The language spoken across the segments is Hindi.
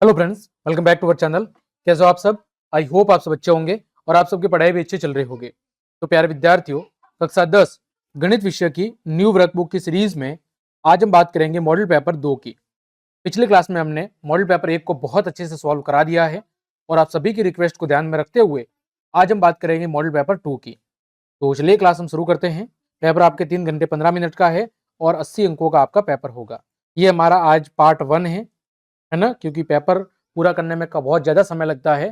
Hello friends, welcome back to our channel. कैसे हो आप सब? आई होप आप सब अच्छे होंगे और आप सबकी पढ़ाई भी अच्छी चल रही होगी। तो प्यारे विद्यार्थियों, कक्षा 10 गणित विषय की न्यू वर्कबुक की सीरीज में आज हम बात करेंगे मॉडल पेपर 2 की। पिछले क्लास में हमने मॉडल पेपर 1 को बहुत अच्छे से सॉल्व करा दिया है और आप सभी की रिक्वेस्ट को ध्यान में रखते हुए आज हम बात करेंगे मॉडल पेपर 2 की। तो चलिए क्लास हम शुरू करते हैं। पेपर आपके 3 घंटे 15 मिनट का है और 80 अंकों का आपका पेपर होगा। ये हमारा आज पार्ट 1 है ना, क्योंकि पेपर पूरा करने में बहुत ज़्यादा समय लगता है।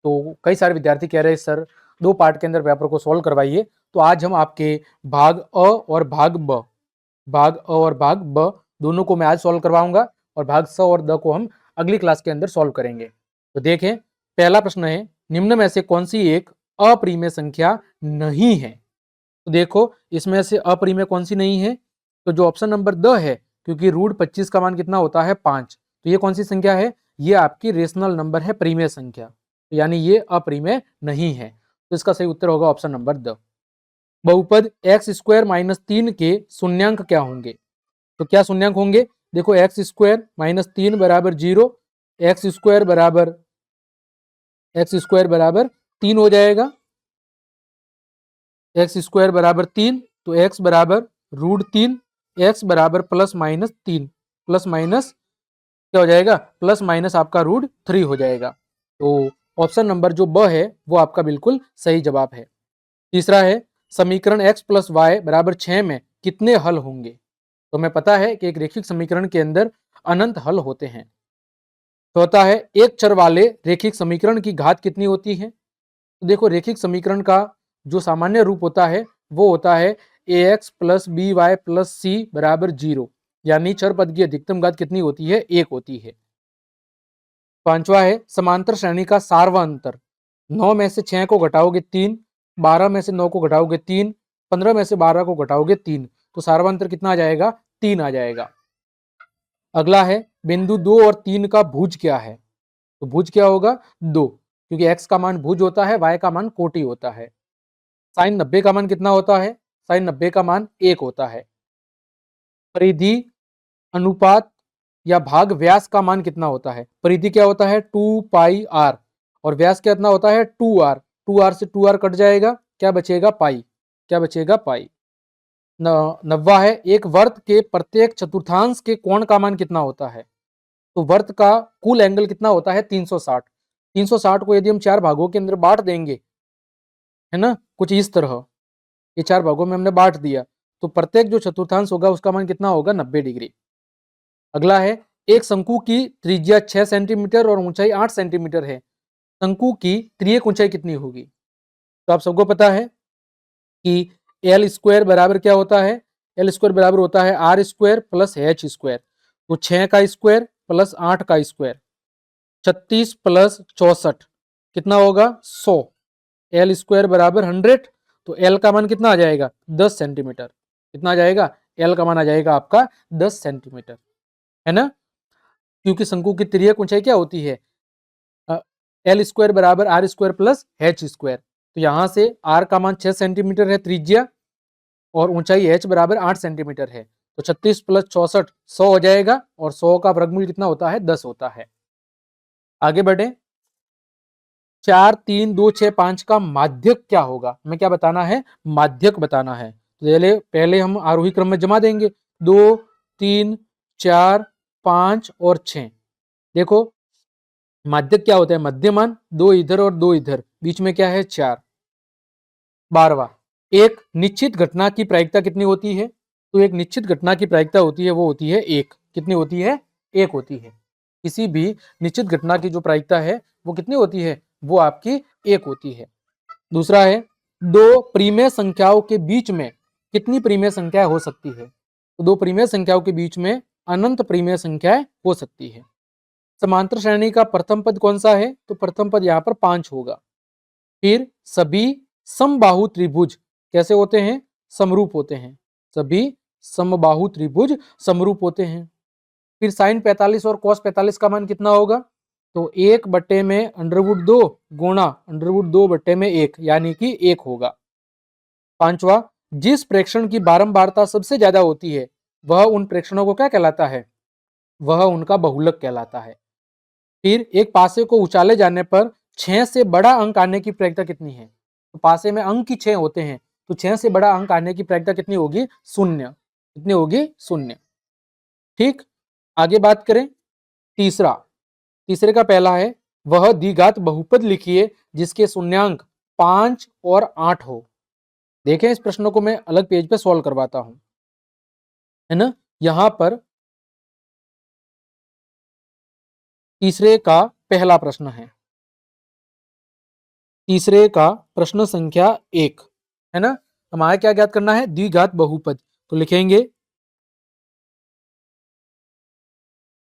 तो कई सारे विद्यार्थी कह रहे हैं सर 2 पार्ट के अंदर पेपर को सॉल्व करवाइए। तो आज हम आपके भाग अ और भाग ब दोनों को मैं आज सॉल्व करवाऊंगा और भाग स और द को हम अगली क्लास के अंदर सॉल्व करेंगे। तो देखें, पहला प्रश्न है, निम्न में से कौन सी एक अप्रिमेय संख्या नहीं है? तो देखो, इसमें से अप्रिमेय कौन सी नहीं है? तो जो ऑप्शन नंबर द है, क्योंकि रूट 25 का मान कितना होता है 5, तो ये कौन सी संख्या है? ये आपकी रेशनल नंबर है, प्रीमेय संख्या, तो यानी ये अप्रिमेय नहीं है। तो इसका सही उत्तर होगा ऑप्शन नंबर द। बहुपद एक्स स्क्वायर माइनस 3 के शून्यांक क्या होंगे? तो क्या शून्यांक होंगे? देखो, एक्स स्क्वायर माइनस 3 बराबर 0, एक्स स्क्वायर बराबर 3 हो जाएगा। एक्स स्क्वायर बराबर 3, तो एक्स बराबर √3, एक्स बराबर +-3, प्लस माइनस क्या हो जाएगा? प्लस माइनस आपका √3 हो जाएगा। तो ऑप्शन नंबर जो ब है वो आपका बिल्कुल सही जवाब है। तीसरा है, समीकरण x + y बराबर 6 में कितने हल होंगे? तो हमें पता है कि एक रेखिक समीकरण के अंदर अनंत हल होते हैं। तो होता है, एक चर वाले रेखिक समीकरण की घात कितनी होती है? तो देखो, रेखिक समीकरण का जो सामान्य रूप होता है वो होता है ax + by + c बराबर 0, यानी चर पद की अधिकतम घात कितनी होती है? 1 होती है। पांचवा है, समांतर श्रेणी का सारवा अंतर। 9 में से 6 को घटाओगे 3, 12 में से 9 को घटाओगे 3, 15 में से 12 को घटाओगे 3, तो सारवा अंतर कितना आ जाएगा? 3 आ जाएगा। अगला है, बिंदु 2 और 3 का भुज क्या है? तो भुज क्या होगा? 2, क्योंकि x का मान भुज होता है, y का मान कोटि होता है। साइन 90 का मान कितना होता है? साइन 90 का मान 1 होता है। परिधि, अनुपात या भाग व्यास का मान कितना होता है? परिधि क्या होता है? 2πr, और व्यास कितना होता है? 2r। 2r से 2r कट जाएगा, क्या बचेगा? पाई। क्या बचेगा? पाई। नब्बा है, एक वर्त के प्रत्येक चतुर्थांश के कोण का मान कितना होता है? तो वर्त का कुल एंगल कितना होता है? 360। 360 को यदि हम 4 भागों के अंदर बांट देंगे, है ना, कुछ इस तरह, ये 4 भागों में हमने बांट दिया, तो प्रत्येक जो चतुर्थांश होगा उसका मान कितना होगा? 90 डिग्री। अगला है, एक शंकु की त्रिज्या 6 सेंटीमीटर और ऊंचाई 8 सेंटीमीटर है। शंकु की त्रियक ऊंचाई कितनी होगी? तो आप सबको पता है कि एल स्क्वायर बराबर क्या होता है? एल स्क्वायर बराबर होता है R square plus H square. तो 6 का स्क्वायर प्लस 8 का स्क्वायर, 36 प्लस 64 कितना होगा? 100। एल स्क्वायर बराबर 100, तो एल का मान कितना आ जाएगा? 10 सेंटीमीटर। कितना आ जाएगा? एल का मान आ जाएगा आपका 10 सेंटीमीटर, है ना, क्योंकि शंकु की तिर्यक ऊंचाई क्या होती है? एल स्क्वायर बराबर R square plus H square. तो यहां से आर का मान 6 सेंटीमीटर है त्रिज्या, और ऊंचाई एच बराबर 8 सेंटीमीटर है, तो 36 प्लस 64 100 हो जाएगा, और 100 का वर्गमूल कितना होता है? 10 होता है। आगे बढ़े, 4 3 2 6 5 का माध्यक क्या होगा? हमें क्या बताना है? माध्यक बताना है। तो पहले हम आरोही क्रम में जमा देंगे, 2 3 4 5 और 6। देखो, माध्यक क्या होता है? मध्यमान, 2 इधर और 2 इधर, बीच में क्या है? 4। 12वां, एक निश्चित घटना की प्रायिकता कितनी होती है? तो एक निश्चित घटना की प्रायिकता होती है वो होती है 1। कितनी होती है? 1 होती है। किसी भी निश्चित घटना की जो प्रायिकता है वो कितनी होती है? वो आपकी 1 होती है। दूसरा है, दो प्रीमेय संख्याओं के बीच में कितनी प्रीमेय संख्याएं हो सकती है? तो दो प्रीमेय संख्याओं के बीच में अनंत प्रीमेय संख्याएं हो सकती है। समांतर श्रेणी का प्रथम पद कौन सा है? तो प्रथम पद यहाँ पर 5 होगा। फिर सभी समबाहु त्रिभुज कैसे होते हैं? समरूप होते हैं। सभी समबाहु त्रिभुज समरूप होते हैं। फिर साइन 45 और कॉस 45 का मान कितना होगा? तो 1/2 गुणा √2/1, यानी कि 1 होगा। पांचवा, जिस प्रेक्षण की बारंबारता सबसे ज्यादा होती है वह उन प्रेक्षणों को क्या कहलाता है? वह उनका बहुलक कहलाता है। फिर एक पासे को उछाले जाने पर 6 से बड़ा अंक आने की प्रायिकता कितनी है? तो पासे में अंक ही 6 होते हैं, तो 6 से बड़ा अंक आने की प्रायिकता कितनी होगी? 0। कितनी होगी? 0। ठीक, आगे बात करें तीसरा। तीसरे का पहला है, वह द्विघात बहुपद लिखिए जिसके शून्यांक 5 और 8 हो। देखें, इस प्रश्न को मैं अलग पेज पे सॉल्व करवाता हूं, है ना। यहां पर तीसरे का पहला प्रश्न है, तीसरे का प्रश्न संख्या 1, है ना। हमारा क्या ज्ञात करना है? द्विघात बहुपद। तो लिखेंगे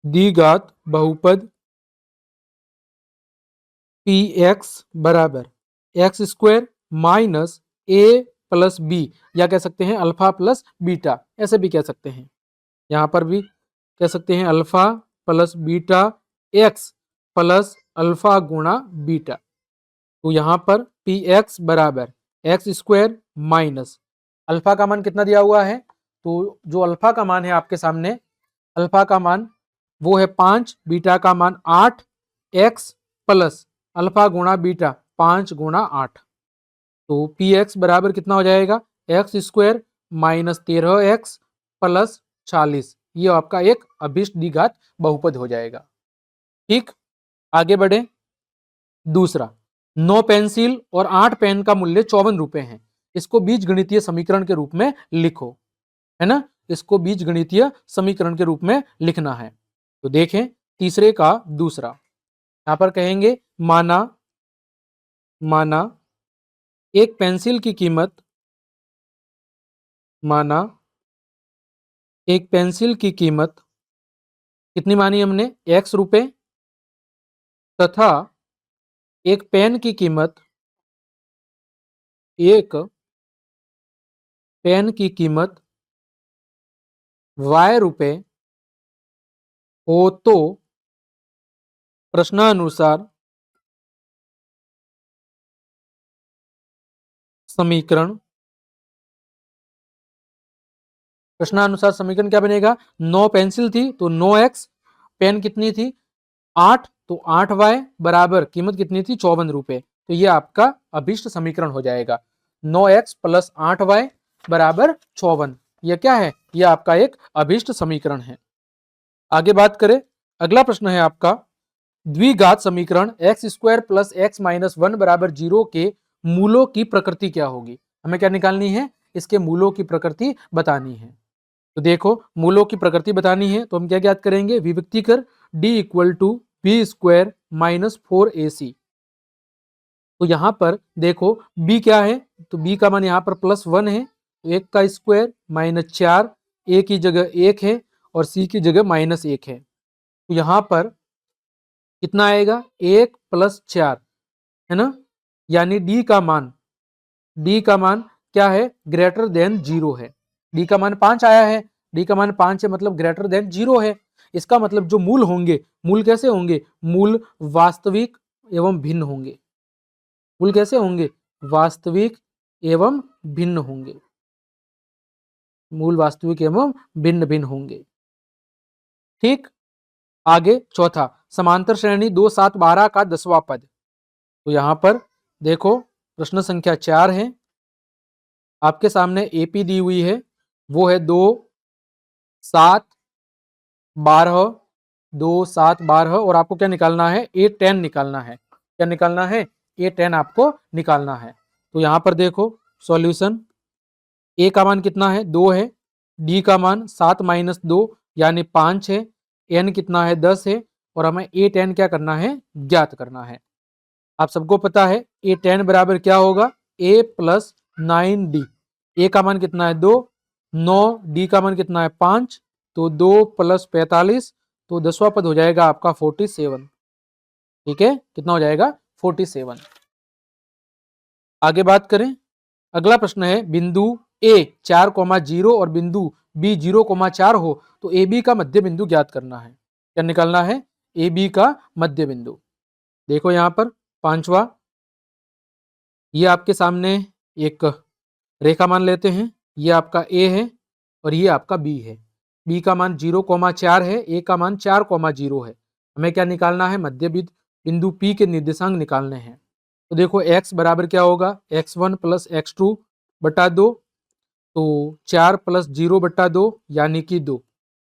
द्विघात बहुपद पी एक्स बराबर एक्स स्क्वायर माइनस ए प्लस बी, या कह सकते हैं अल्फा प्लस बीटा, ऐसे भी कह सकते हैं। यहां पर भी कह सकते हैं alpha plus beta x plus alpha गुणा बीटा। तो यहां पर पी एक्स बराबर एक्स स्क्वायर माइनस अल्फा का मान कितना दिया हुआ है? तो जो अल्फा का मान है आपके सामने, अल्फा का मान वो है 5, बीटा का मान 8, एक्स प्लस अल्फा गुणा बीटा 5 गुणा 8। तो पी एक्स बराबर कितना हो जाएगा? X square minus 13x plus 40। ये आपका एक अभिष्ट द्विघात बहुपद हो जाएगा। ठीक, आगे बढ़े। दूसरा, 9 पेंसिल और 8 पेन का मूल्य 54 रुपए है। इसको बीजगणितीय समीकरण के रूप में लिखो, है ना। इसको बीजगणितीय समीकरण के रूप में लिखना है। तो देखें तीसरे का दूसरा, यहां पर कहेंगे माना माना एक पेंसिल की कीमत, माना एक पेंसिल की कीमत कितनी मानी हमने? x रुपए, तथा एक पेन की कीमत, एक पेन की कीमत y रुपए हो तो प्रश्नानुसार समीकरण, प्रश्नानुसार समीकरण क्या बनेगा? 9 पेंसिल थी तो 9x, पेन कितनी थी? 8, तो 8y बराबर कीमत कितनी थी? 54 रुपए। तो ये आपका अभिष्ट समीकरण हो जाएगा। 9x प्लस 8y बराबर 54। यह क्या है? यह आपका एक अभिष्ट समीकरण है। आगे बात करें, अगला प्रश्न है आपका, द्विघात समीकरण x square plus x minus 1 बराबर 0 के मूलों की प्रकृति क्या होगी? हमें क्या निकालनी है? इसके मूलों की प्रकृति बतानी है। तो देखो, मूलों की प्रकृति बतानी है तो हम क्या ज्ञात करेंगे? विभक्ति कर d equal to B square minus 4ac। तो यहां पर देखो b क्या है? तो b का मान यहाँ पर +1 है, तो 1 का स्क्वायर माइनस 4, a की जगह 1 है और c की जगह -1 है। तो यहां पर कितना आएगा? 1 + 4, है ना। यानी d का मान क्या है? ग्रेटर देन 0 है। d का मान 5 आया है, d का मान 5 है मतलब ग्रेटर देन 0 है। इसका मतलब जो मूल होंगे, मूल कैसे होंगे? मूल वास्तविक एवं भिन्न होंगे। मूल कैसे होंगे? वास्तविक एवं भिन्न होंगे। मूल वास्तविक एवं भिन्न भिन्न होंगे। ठीक, आगे चौथा, समांतर श्रेणी 2, 7, 12 का 10वां पद। तो यहां पर देखो प्रश्न संख्या 4 है, आपके सामने एपी दी हुई है, वो है 2, 7, 12, 2, 7, 12 और आपको क्या निकालना है? A10 निकालना है। क्या निकालना है? A10 आपको निकालना है। तो यहां पर देखो सॉल्यूशन, ए का मान कितना है? 2 है, डी का मान 7 - 2 यानी 5 है, एन कितना है? 10 है और हमें A10 क्या करना है? ज्ञात करना है। आप सबको पता है A10 बराबर क्या होगा? A + 9D। ए का मान कितना है? 2, 9, डी का मान कितना है? 5, तो 2 + 45, तो 10वां पद हो जाएगा आपका 47। ठीक है, कितना हो जाएगा? 47। आगे बात करें, अगला प्रश्न है, बिंदु ए 4,0 और बिंदु बी 0,4 हो तो ए बी का मध्य बिंदु ज्ञात करना है। क्या निकालना है? ए बी का मध्य बिंदु। देखो यहां पर पांचवा, ये आपके सामने एक रेखा मान लेते हैं, ये आपका ए है और ये आपका बी है। बी का मान 0,4 है, ए का मान 4,0 है। हमें क्या निकालना है, मध्य बिंदु P के निर्देशांक निकालने हैं। तो देखो x बराबर क्या होगा, x1 प्लस x2 बटा 2, तो 4 प्लस 0 बटा 2 यानी कि 2।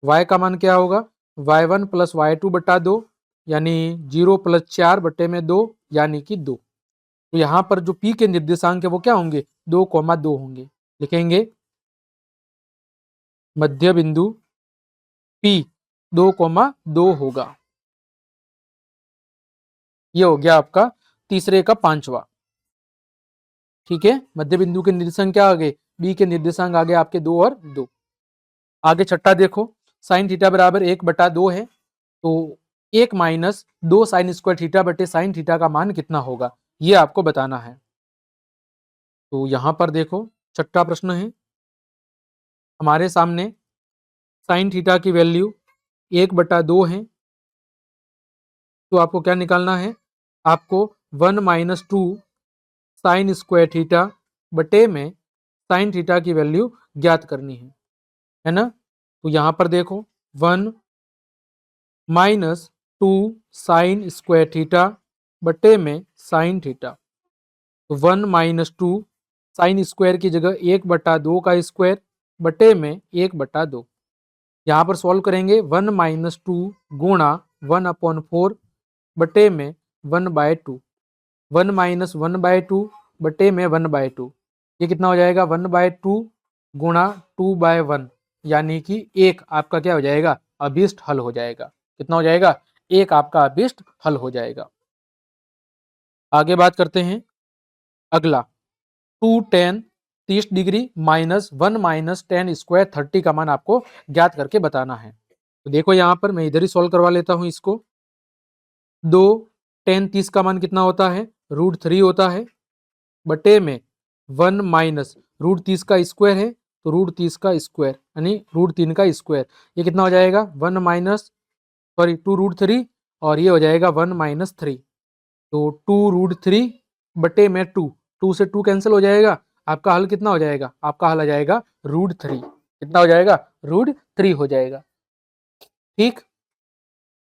y का मान क्या होगा, y1 प्लस y2 बटा 2 यानी 0 प्लस 4 बटे में 2 यानी कि 2। तो यहाँ पर जो P के निर्देशांक है वो क्या होंगे, 2,2 होंगे। लिखेंगे मध्य बिंदु P 2,2 होगा। ये हो गया आपका तीसरे का पांचवा। ठीक है, मध्य बिंदु के निर्देशांक क्या आ गए, बी के निर्देशांक आ गए आपके 2 और 2। आगे छठा देखो, साइन थीटा बराबर 1/2 है, तो 1 माइनस 2 साइन स्क्वायर थीटा बटे साइन थीटा का मान कितना होगा, ये आपको बताना है। तो यहां पर देखो छठा प्रश्न है हमारे सामने, साइन थीटा की वैल्यू 1/2 है, तो आपको क्या निकालना है, आपको 1 माइनस 2 साइन स्क्वायर थीटा बटे में साइन थीटा की वैल्यू ज्ञात करनी है ना। तो यहां पर देखो 1 माइनस 2 साइन स्क्वायर थीटा बटे में साइन थीटा, तो 1 माइनस 2 साइन स्क्वायर की जगह 1/2 का स्क्वायर बटे में 1/2। यहाँ पर सॉल्व करेंगे 1 माइनस 2 गुणा 1/4 बटे में 1/2, 1 माइनस 1/2 बटे में 1/2, ये कितना हो जाएगा 1/2 गुणा 2/1 यानी कि 1 आपका क्या हो जाएगा, अभिष्ट हल हो जाएगा। कितना हो जाएगा, 1 आपका अभिष्ट हल हो जाएगा। आगे बात करते हैं अगला, 2 tan 30 degree minus 1 minus ten square 30 का मान आपको ज्ञात करके बताना है। तो देखो यहाँ पर मैं इधर ही सॉल्व करवा लेता हूँ इसको। 2 tan 30 का मान कितना होता है, √3 होता है, बटे में 1 माइनस √30 का स्क्वायर है, तो √30 का स्क्वायर यानी √3 का स्क्वायर, ये कितना हो जाएगा 1 माइनस सॉरी 2√3 और ये हो जाएगा 1 माइनस 3, तो 2√3 बटे में 2 से 2 कैंसिल हो जाएगा, आपका हल कितना हो जाएगा, आपका हल आ जाएगा √3। कितना हो जाएगा, √3 हो जाएगा। ठीक,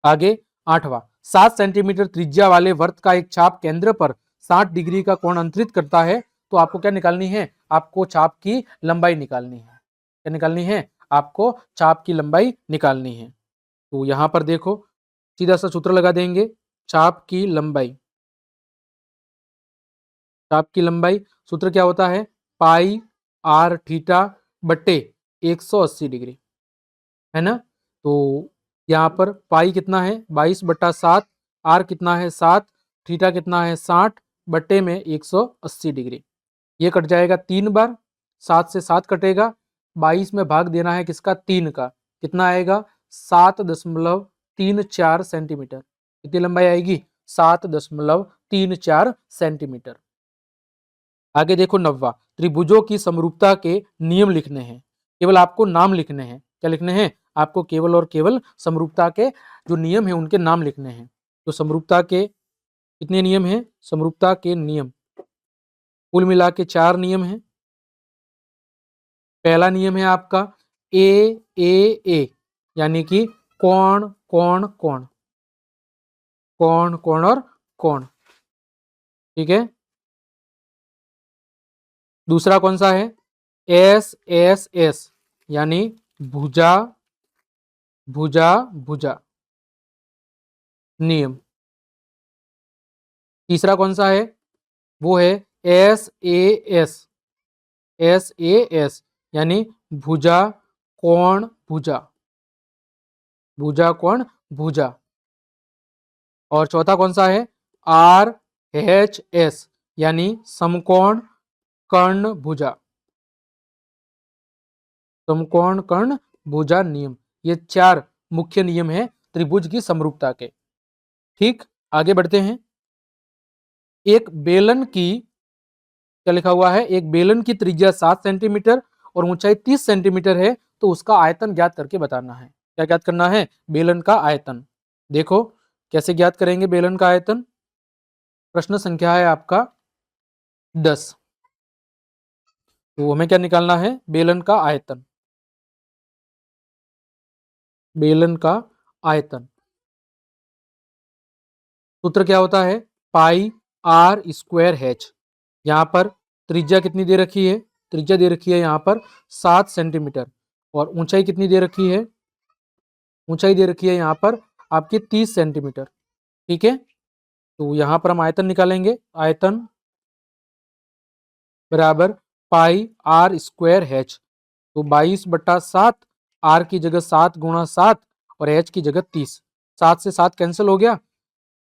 आगे आठवां, 7 सेंटीमीटर त्रिज्या वाले वर्त का एक चाप केंद्र पर 60 डिग्री का कोण अंतरित करता है, तो आपको क्या निकालनी है, आपको चाप की लंबाई निकालनी है। क्या निकालनी है, आपको चाप की लंबाई निकालनी है। तो यहां पर देखो सीधा सा सूत्र लगा देंगे, चाप की लंबाई, चाप की लंबाई सूत्र क्या होता है, पाई आर थीटा बटे 180 डिग्री, है ना। तो यहाँ पर पाई कितना है 22/7, आर कितना है 7, थीटा कितना है 60 बटे में 180 डिग्री। ये कट जाएगा 3 बार, 7 से 7 कटेगा, 22 में भाग देना है किसका, 3 का, कितना आएगा 7.34 सेंटीमीटर। कितनी लंबाई आएगी, 7.34 सेंटीमीटर। आगे देखो 9वां, त्रिभुजों की समरूपता के नियम लिखने हैं, केवल आपको नाम लिखने हैं। क्या लिखने हैं, आपको केवल और केवल समरूपता के जो नियम है उनके नाम लिखने हैं। तो समरूपता के कितने नियम हैं, समरूपता के नियम कुल मिला के 4 नियम हैं। पहला नियम है आपका ए ए ए, यानी कि कोण कोण कोण, कोण कोण और कोण। ठीक है, दूसरा कौन सा है, एस एस एस, यानी भुजा भुजा भुजा नियम। तीसरा कौन सा है, वो है S A S, S A S यानी भुजा कोण भुजा, भुजा कोण भुजा। और चौथा कौन सा है, आर एच एस, यानी समकोण कर्ण भुजा, समकोण कर्ण भुजा नियम। ये 4 मुख्य नियम है त्रिभुज की समरूपता के। ठीक, आगे बढ़ते हैं। एक बेलन की, क्या लिखा हुआ है, एक बेलन की त्रिज्या 7 सेंटीमीटर और ऊंचाई 30 सेंटीमीटर है, तो उसका आयतन ज्ञात करके बताना है। क्या ज्ञात करना है, बेलन का आयतन। देखो कैसे ज्ञात करेंगे बेलन का आयतन, प्रश्न संख्या है आपका 10। तो हमें क्या निकालना है, बेलन का आयतन, बेलन का आयतन। सूत्र क्या होता है, पाई आर स्क्वायर एच। यहाँ पर त्रिज्या कितनी दे रखी है, त्रिज्या दे रखी है यहाँ पर 7 सेंटीमीटर, और ऊंचाई कितनी दे रखी है, ऊंचाई दे रखी है यहाँ पर आपकी 30 सेंटीमीटर। ठीक है, तो यहाँ पर हम आयतन निकालेंगे, आयतन बराबर पाई आर स्क्वायर एच। तो 22/7, आर की जगह 7 × 7 और एच की जगह 30। 7 से 7 कैंसिल हो गया,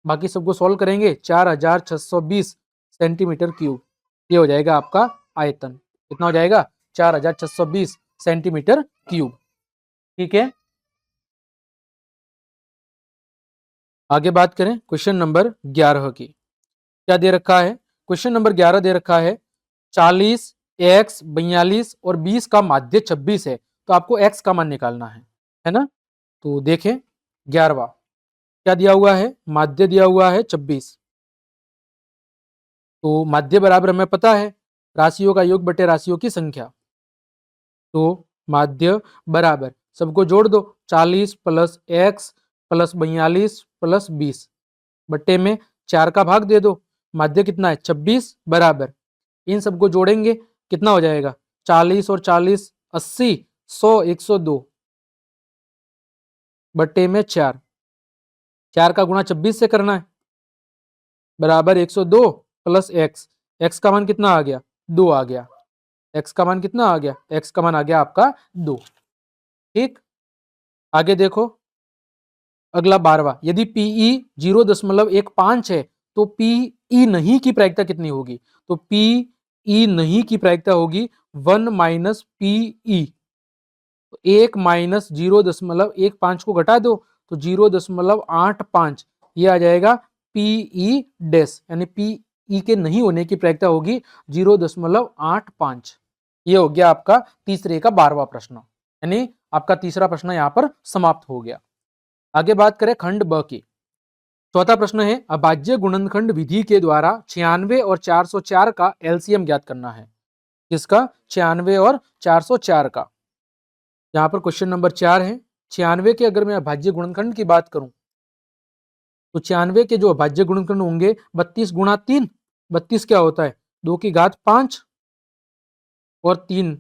बाकी सबको सॉल्व करेंगे, 4620 सेंटीमीटर क्यूब। ये हो जाएगा आपका आयतन। कितना हो जाएगा, 4620 सेंटीमीटर क्यूब। ठीक है, आगे बात करें क्वेश्चन नंबर 11 की। क्या दे रखा है, क्वेश्चन नंबर 11 दे रखा है 40, x 42 और 20 का माध्य 26 है, तो आपको x का मान निकालना है ना। तो देखें 11वां क्या दिया हुआ है, माध्य दिया हुआ है 26। तो माध्य बराबर हमें पता है राशियों का योग बटे राशियों की संख्या। तो माध्य बराबर सबको जोड़ दो, 40 + x + 42 + 20 बट्टे में 4 का भाग दे दो। माध्य कितना है, 26 बराबर इन सबको जोड़ेंगे, कितना हो जाएगा, 40 और 40 80, 100 102 बट्टे में 4, 4 का गुणा 26 से करना है, बराबर 102 + x का मान कितना आ गया, 2 आ गया। x का मान कितना आ गया, x का मान आ गया आपका 2। ठीक, आगे देखो अगला 12वां, यदि PE 0.15 है तो PE नहीं की प्रायिकता कितनी होगी। तो PE नहीं की प्रायिकता होगी 1 - PE। 1 - 0.15 को घटा दो तो 0.85 ये आ जाएगा PE डैश, यानी PE के नहीं होने की प्रायिकता होगी 0.85। ये हो गया आपका तीसरे का 12वां प्रश्न, यानी आपका तीसरा प्रश्न यहां पर समाप्त हो गया। आगे बात करें खंड ब की। चौथा प्रश्न है, अभाज्य गुणनखंड विधि के द्वारा 96 और 404 का एलसीएम ज्ञात करना है। किसका, 96 और 404 का। यहाँ पर क्वेश्चन नंबर 4 है, 96 के अगर मैं अभाज्य गुणनखंड की बात करूं तो 96 के जो अभाज्य गुणनखंड होंगे 32 × 3, 32 क्या होता है, 2 की घात 5 और 3,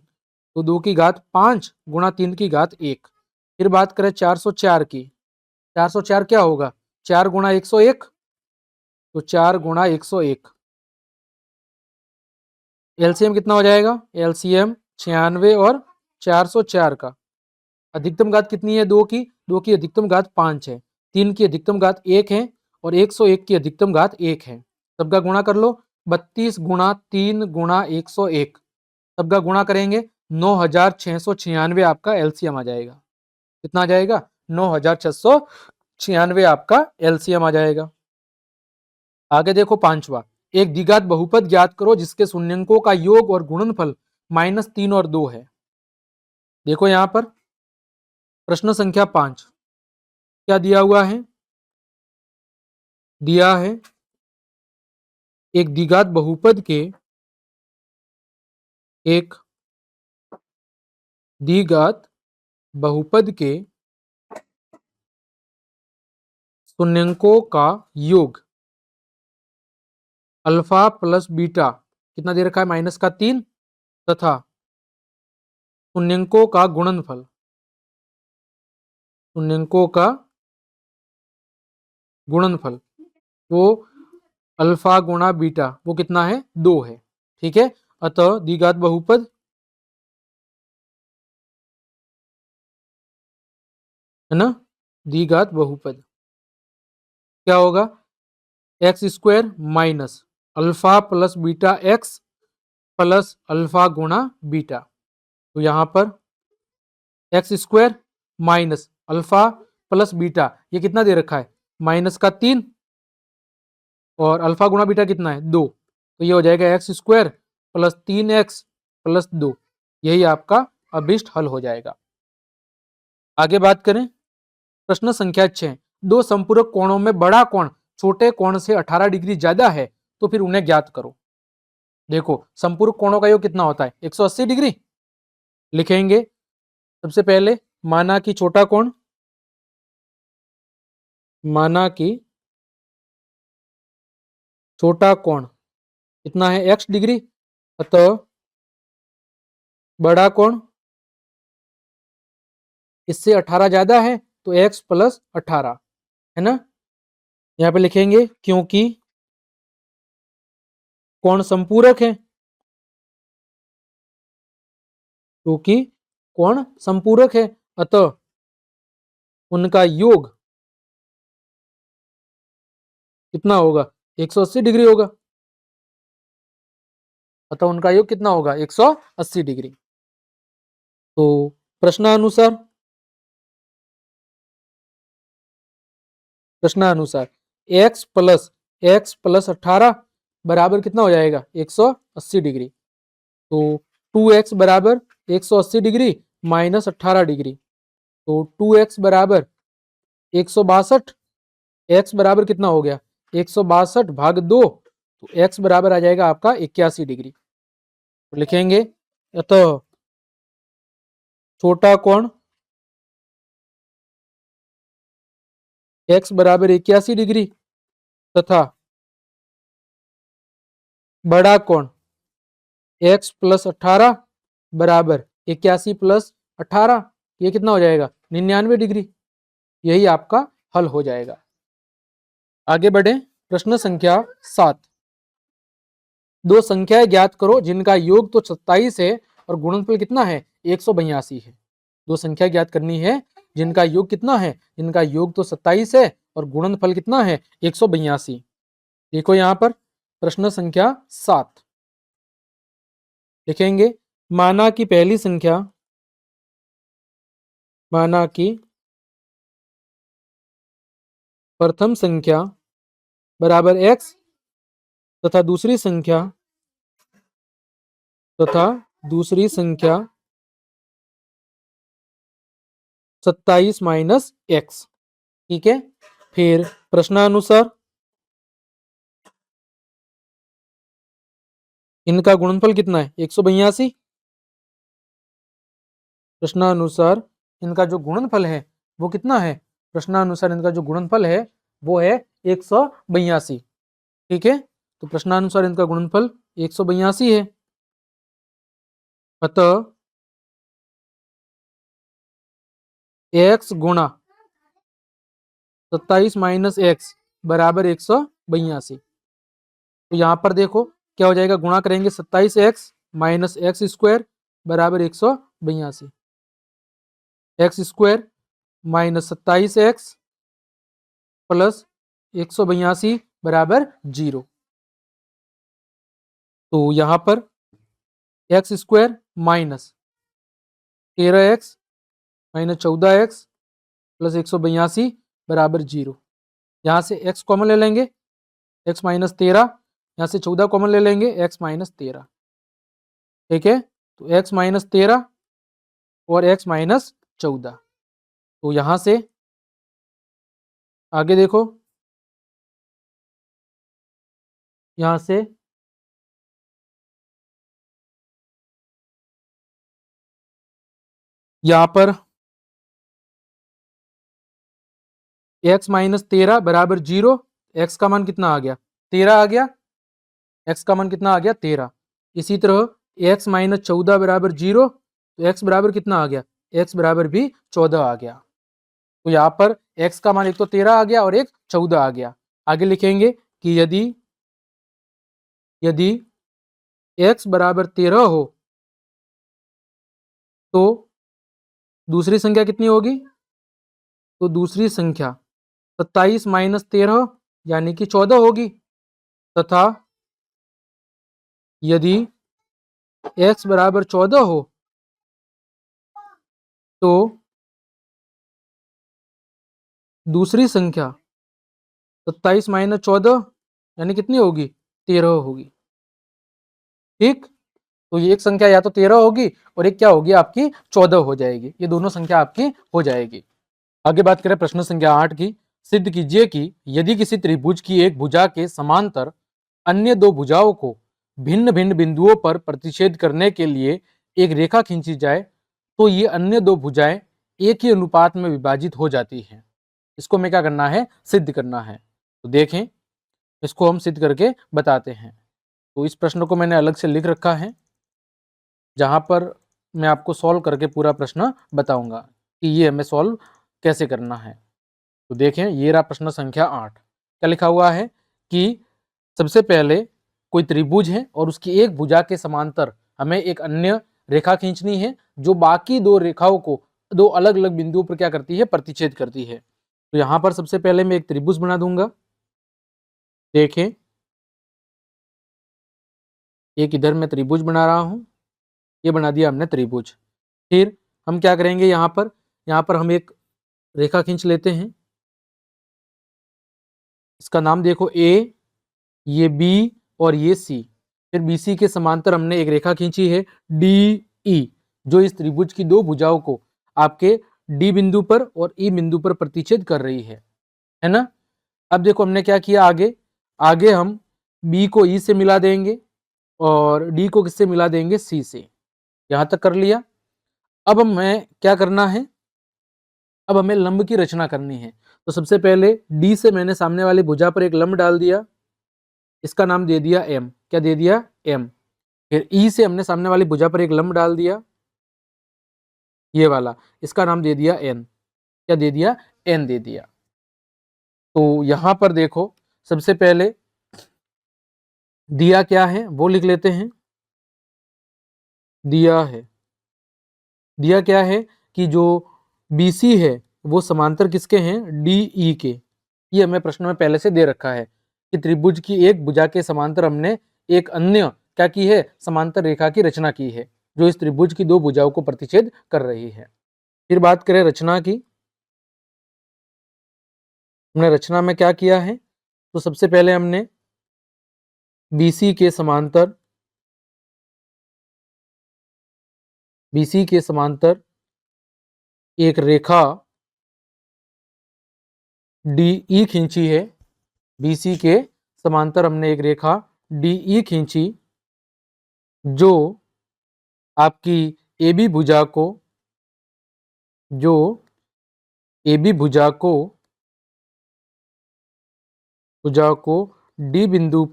तो 2 की घात 5 × 3 की घात 1। फिर बात करें 404 की, 404 क्या होगा, 4 × 101, तो 4 × 101। एलसीएम कितना हो जाएगा, एलसीएम 96 और 404 का। अधिकतम घात कितनी है, 2 की, 2 की अधिकतम घात 5 है, 3 की अधिकतम घात 1 है और 101 की अधिकतम घात 1 है। सबका गुणा कर लो, 32 × 3 × 101, सबका गुणा करेंगे 9696 आपका एलसीएम आ जाएगा। कितना आ जाएगा, 9696 आपका एलसीएम आ जाएगा। आगे देखो 5वां, एक द्विघात बहुपद ज्ञात करो जिसके शून्यंकों का योग और गुणनफल -3 और 2 है। देखो यहां पर प्रश्न संख्या 5 क्या दिया हुआ है, दिया है एक द्विघात बहुपद के, एक द्विघात बहुपद के शून्यंकों का योग अल्फा प्लस बीटा कितना दे रखा है, -3 तथा शून्यंकों का गुणनफल, शून्यंकों का गुणनफल वो अल्फा गुणा बीटा वो कितना है, 2 है। ठीक है, अतः द्विघात बहुपद है ना, द्विघात बहुपद क्या होगा, x² minus alpha plus beta x plus alpha गुणा बीटा। तो यहां पर x² minus alpha plus beta ये कितना दे रखा है, -3 और अल्फा गुणा बीटा कितना है, 2, तो ये हो जाएगा x² + 3x + 2। यही आपका अभिष्ट हल हो जाएगा। आगे बात करें प्रश्न संख्या 6, दो संपूरक कोणों में बड़ा कोण छोटे कोण से 18 डिग्री ज्यादा है तो फिर उन्हें ज्ञात करो। देखो संपूरक कोणों का योग कितना होता है, 180 डिग्री। लिखेंगे सबसे पहले, माना कि छोटा कोण, माना कि छोटा कोण कितना है x डिग्री, अतः बड़ा कोण इससे 18 ज्यादा है तो x प्लस 18 है ना। यहां पे लिखेंगे क्योंकि कोण संपूरक है, क्योंकि कोण संपूरक है अतः उनका योग कितना होगा 180 डिग्री होगा, अतः उनका योग कितना होगा 180 डिग्री। तो प्रश्नानुसार x प्लस 18 बराबर कितना हो जाएगा 180 डिग्री। तो 2x बराबर 180 डिग्री माइनस 18 डिग्री, तो 2x बराबर 162, x बराबर कितना हो गया 162 भाग 2, तो x बराबर आ जाएगा आपका 81 डिग्री। तो लिखेंगे अतः छोटा कोण x बराबर 81 डिग्री तथा बड़ा कोण x प्लस 18 बराबर 81 प्लस 18, ये कितना हो जाएगा 99 डिग्री। यही आपका हल हो जाएगा। आगे बढ़े, प्रश्न संख्या 7। दो संख्याएं ज्ञात करो जिनका योग तो 27 है और गुणनफल कितना है 182 है। दो संख्या ज्ञात करनी है जिनका योग कितना है, जिनका योग तो 27 है और गुणनफल कितना है 182। देखो यहां पर प्रश्न संख्या 7 लिखेंगे, माना कि पहली संख्या, माना कि प्रथम संख्या बराबर x तथा दूसरी संख्या 27 माइनस x। ठीक है, फिर प्रश्नानुसार इनका गुणनफल कितना है 182। प्रश्नानुसार इनका जो गुणनफल है वो कितना है, प्रश्नानुसार इनका जो गुणनफल है वो है 182। ठीक है, तो प्रश्नानुसार इनका गुणनफल 182 है, अतः x गुणा 27 माइनस x बराबर 182। तो यहां पर देखो क्या हो जाएगा, गुणा करेंगे 27x माइनस एक्स स्क्वायर बराबर 182, x square minus 27x plus 182 बराबर 0। तो यहां पर x square minus 13x minus 14x plus 182 बराबर 0। यहाँ से x कॉमन ले लेंगे, x माइनस 13, यहाँ से 14 कॉमन ले लेंगे, x माइनस 13। ठीक है, तो x माइनस 13 और x माइनस 14। तो यहाँ से आगे देखो, यहाँ से यहाँ पर x माइनस 13 बराबर 0, x का मान कितना आ गया 13 आ गया, x का मान कितना आ गया 13। इसी तरह x माइनस 14 बराबर 0, तो x बराबर कितना आ गया, x बराबर भी 14 आ गया। तो यहाँ पर x का मान एक तो 13 आ गया और एक 14 आ गया। आगे लिखेंगे कि यदि x बराबर 13 हो तो दूसरी संख्या कितनी होगी, तो दूसरी संख्या 27 माइनस 13 यानी कि 14 होगी, तथा यदि x बराबर 14 हो तो दूसरी संख्या 27 माइनस 14 यानी कितनी होगी 13 होगी। ठीक, तो ये एक संख्या या तो 13 होगी और एक क्या होगी आपकी 14 हो जाएगी, ये दोनों संख्या आपकी हो जाएगी। आगे बात करें प्रश्न संख्या 8 की। सिद्ध कीजिए कि यदि किसी त्रिभुज की एक भुजा के समांतर अन्य दो भुजाओं को भिन्न भिन्न बिंदुओं पर प्रतिच्छेद करने के लिए एक रेखा खींची जाए तो ये अन्य दो भुजाएं एक ही अनुपात में विभाजित हो जाती हैं। इसको हमें क्या करना है, सिद्ध करना है। तो देखें, इसको हम सिद्ध करके बताते हैं। तो इस प्रश्न को मैंने अलग से लिख रखा है, जहां पर मैं आपको सॉल्व करके पूरा प्रश्न बताऊंगा कि ये हमें सॉल्व कैसे करना है। तो देखें, ये रहा प्रश्न संख्या 8। क्या लिखा हुआ है कि सबसे पहले कोई त्रिभुज है और उसकी एक भुजा के समांतर हमें एक अन्य रेखा खींचनी है जो बाकी दो रेखाओं को दो अलग अलग बिंदुओं पर क्या करती है, प्रतिच्छेद करती है। तो यहां पर सबसे पहले मैं एक त्रिभुज बना दूंगा। देखें, एक इधर मैं त्रिभुज बना रहा हूं, ये बना दिया हमने त्रिभुज। फिर हम क्या करेंगे, यहाँ पर हम एक रेखा खींच लेते हैं। इसका नाम देखो ए, ये बी और ये सी। फिर बीसी के समांतर हमने एक रेखा खींची है डी ई, जो इस त्रिभुज की दो भुजाओं को आपके डी बिंदु पर और ई बिंदु पर प्रतिच्छेद कर रही है ना। अब देखो हमने क्या किया, आगे आगे हम बी को ई से मिला देंगे और डी को किससे मिला देंगे, सी से। यहां तक कर लिया। अब हमें क्या करना है, अब हमें लंब की रचना करनी है। तो सबसे पहले डी से मैंने सामने वाली भुजा पर एक लंब डाल दिया, इसका नाम दे दिया एम। क्या दे दिया, एम। फिर ई से हमने सामने वाली भुजा पर एक लंब डाल दिया, ये वाला, इसका नाम दे दिया एन। क्या दे दिया, एन दे दिया। तो यहां पर देखो, सबसे पहले दिया क्या है वो लिख लेते हैं। दिया क्या है कि जो BC है वो समांतर किसके हैं, DE के। ये हमें प्रश्न में पहले से दे रखा है कि त्रिभुज की एक भुजा के समांतर हमने एक अन्य क्या की है, समांतर रेखा की रचना की है जो इस त्रिभुज की दो भुजाओं को प्रतिच्छेद कर रही है। फिर बात करें रचना की, हमने रचना में क्या किया है। तो सबसे पहले हमने BC के समांतर एक रेखा DE खींची है। BC के समांतर हमने एक रेखा DE खींची जो आपकी AB भुजा को डी बिंदु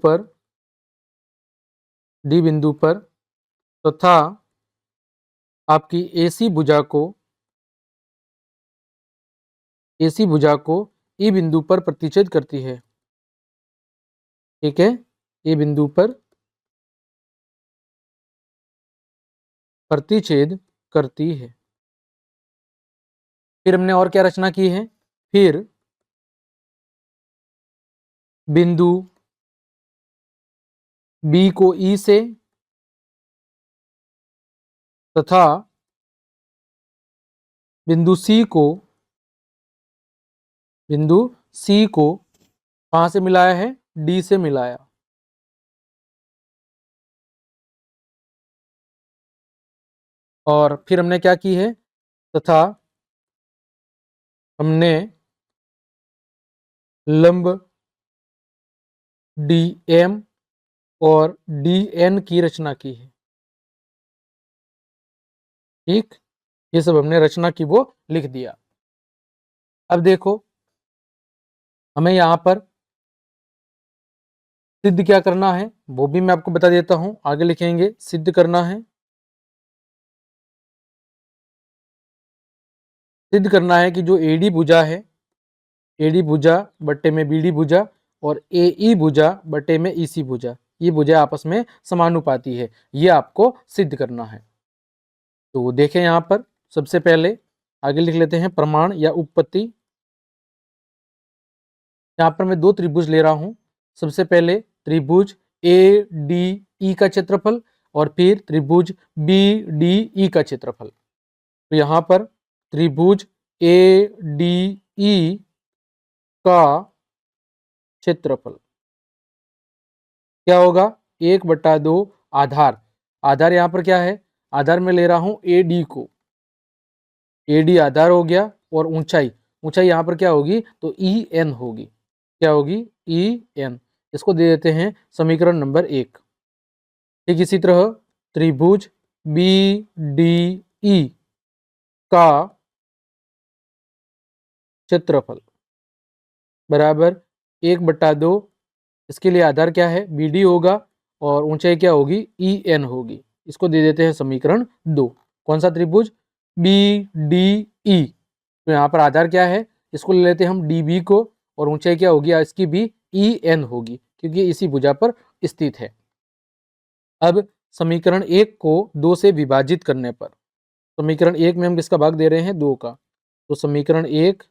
पर तथा आपकी AC भुजा को E बिंदु पर प्रतिच्छेद करती है। ठीक है, ए बिंदु पर प्रतिच्छेद करती है। फिर हमने और क्या रचना की है, फिर बिंदु B को E से तथा बिंदु C को कहां से मिलाया है, D से मिलाया। और फिर हमने क्या की है, तथा हमने लंब DM और DN की रचना की है। ठीक, ये सब हमने रचना की वो लिख दिया। अब देखो, हमें यहां पर सिद्ध क्या करना है वो भी मैं आपको बता देता हूं। आगे लिखेंगे सिद्ध करना है। सिद्ध करना है कि जो AD भुजा है, AD भुजा बट्टे में BD भुजा और AE भुजा बट्टे में EC भुजा, ये भुजा आपस में समानुपाती है। ये आपको सिद्ध करना है। तो देखें यहां पर, सबसे पहले आगे लिख लेते हैं प्रमाण या उपपत्ति। यहां पर मैं दो त्रिभुज ले रहा हूं। सबसे पहले त्रिभुज ADE का क्षेत्रफल और फिर त्रिभुज BDE का क्षेत्रफल। तो यहां पर त्रिभुज ADE का क्षेत्रफल क्या होगा, 1/2 आधार। आधार यहां पर क्या है, आधार में ले रहा हूं AD को, AD आधार हो गया और ऊंचाई यहां पर क्या होगी, तो EN होगी। क्या होगी, EN। इसको दे देते हैं समीकरण नंबर 1। ठीक इसी तरह त्रिभुज BDE का क्षेत्रफल बराबर 1/2 इसके लिए आधार क्या है, बी डी होगा और ऊंचाई क्या होगी, ई एन होगी। इसको दे देते हैं समीकरण 2। कौन सा त्रिभुज, बी डी ई। तो यहाँ पर आधार क्या है, इसको ले लेते हैं हम डी बी को, और ऊंचाई क्या होगी इसकी भी, ई एन होगी, क्योंकि इसी भुजा पर स्थित है। अब समीकरण 1 को 2 से विभाजित करने पर, समीकरण 1 में हम किसका भाग दे रहे हैं, 2 का, तो समीकरण 1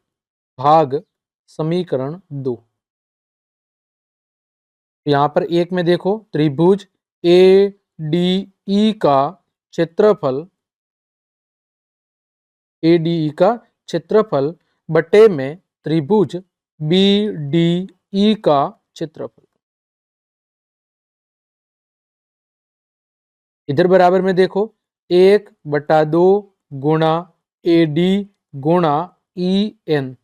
भाग समीकरण 2। यहाँ पर 1 में देखो, त्रिभुज ए डी ई का क्षेत्रफल, ए डी ई का क्षेत्रफल बटे में त्रिभुज बी डी ई का क्षेत्रफल। इधर बराबर में देखो, 1/2 गुणा ए डी गुणा ई एन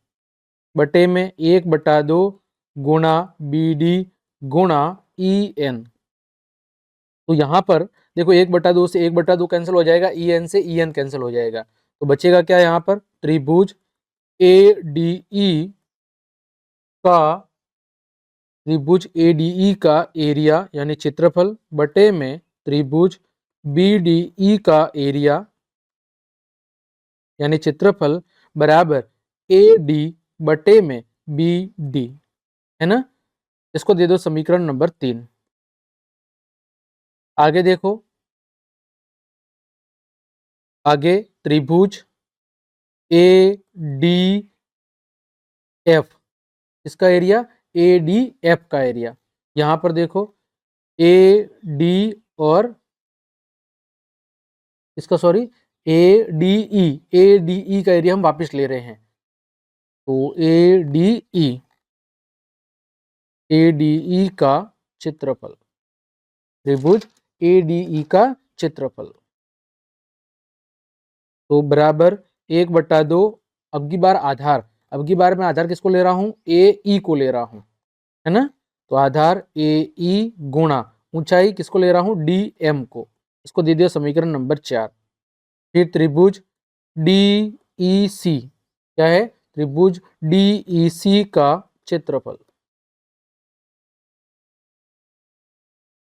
बटे में 1/2 गुणा बी डी गुणा ई एन। तो यहाँ पर देखो 1/2 से 1/2 कैंसिल हो जाएगा, ई एन से ई एन कैंसिल हो जाएगा, तो बचेगा क्या यहाँ पर, त्रिभुज ए डी ई का, त्रिभुज ए डी ई का एरिया यानी क्षेत्रफल बटे में त्रिभुज बी डी ई का एरिया यानी क्षेत्रफल बराबर ए डी बटे में बी डी, है ना। इसको दे दो समीकरण नंबर 3। आगे देखो, आगे त्रिभुज ए डी एफ, इसका एरिया, ए डी एफ का एरिया, यहां पर देखो ए डी और इसका sorry A D E, A D E का एरिया हम वापस ले रहे हैं, तो A D E, A D E का क्षेत्रफल, त्रिभुज ए डी ई का क्षेत्रफल, तो बराबर 1/2, अब की बार आधार, अब की बार मैं आधार किसको ले रहा हूं, ए ई को ले रहा हूं, है ना। तो आधार ए ई गुणा ऊंचाई किसको ले रहा हूं, डी एम को, इसको दे दिया समीकरण नंबर 4। फिर त्रिभुज डी ई सी, क्या है, त्रिभुज डी ई सी का क्षेत्रफल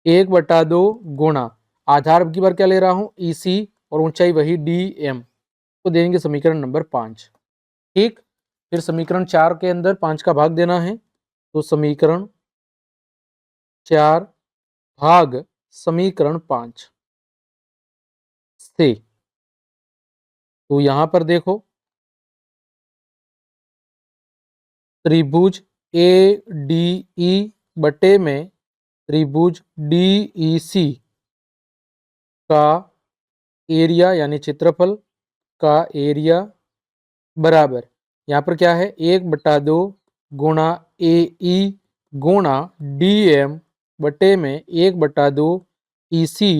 1/2 गुणा आधार की बार क्या ले रहा हूं, ई सी, और ऊंचाई वही डी एम, तो देंगे समीकरण नंबर 5। ठीक, फिर समीकरण 4 के अंदर 5 का भाग देना है, तो समीकरण 4 भाग समीकरण 5 से, तो यहां पर देखो त्रिभुज ए डी ई बटे में त्रिभुज डी ई सी का एरिया यानी क्षेत्रफल का एरिया बराबर, यहाँ पर क्या है, 1/2 गुणा ए ई गुणा डी एम बटे में 1/2 ई सी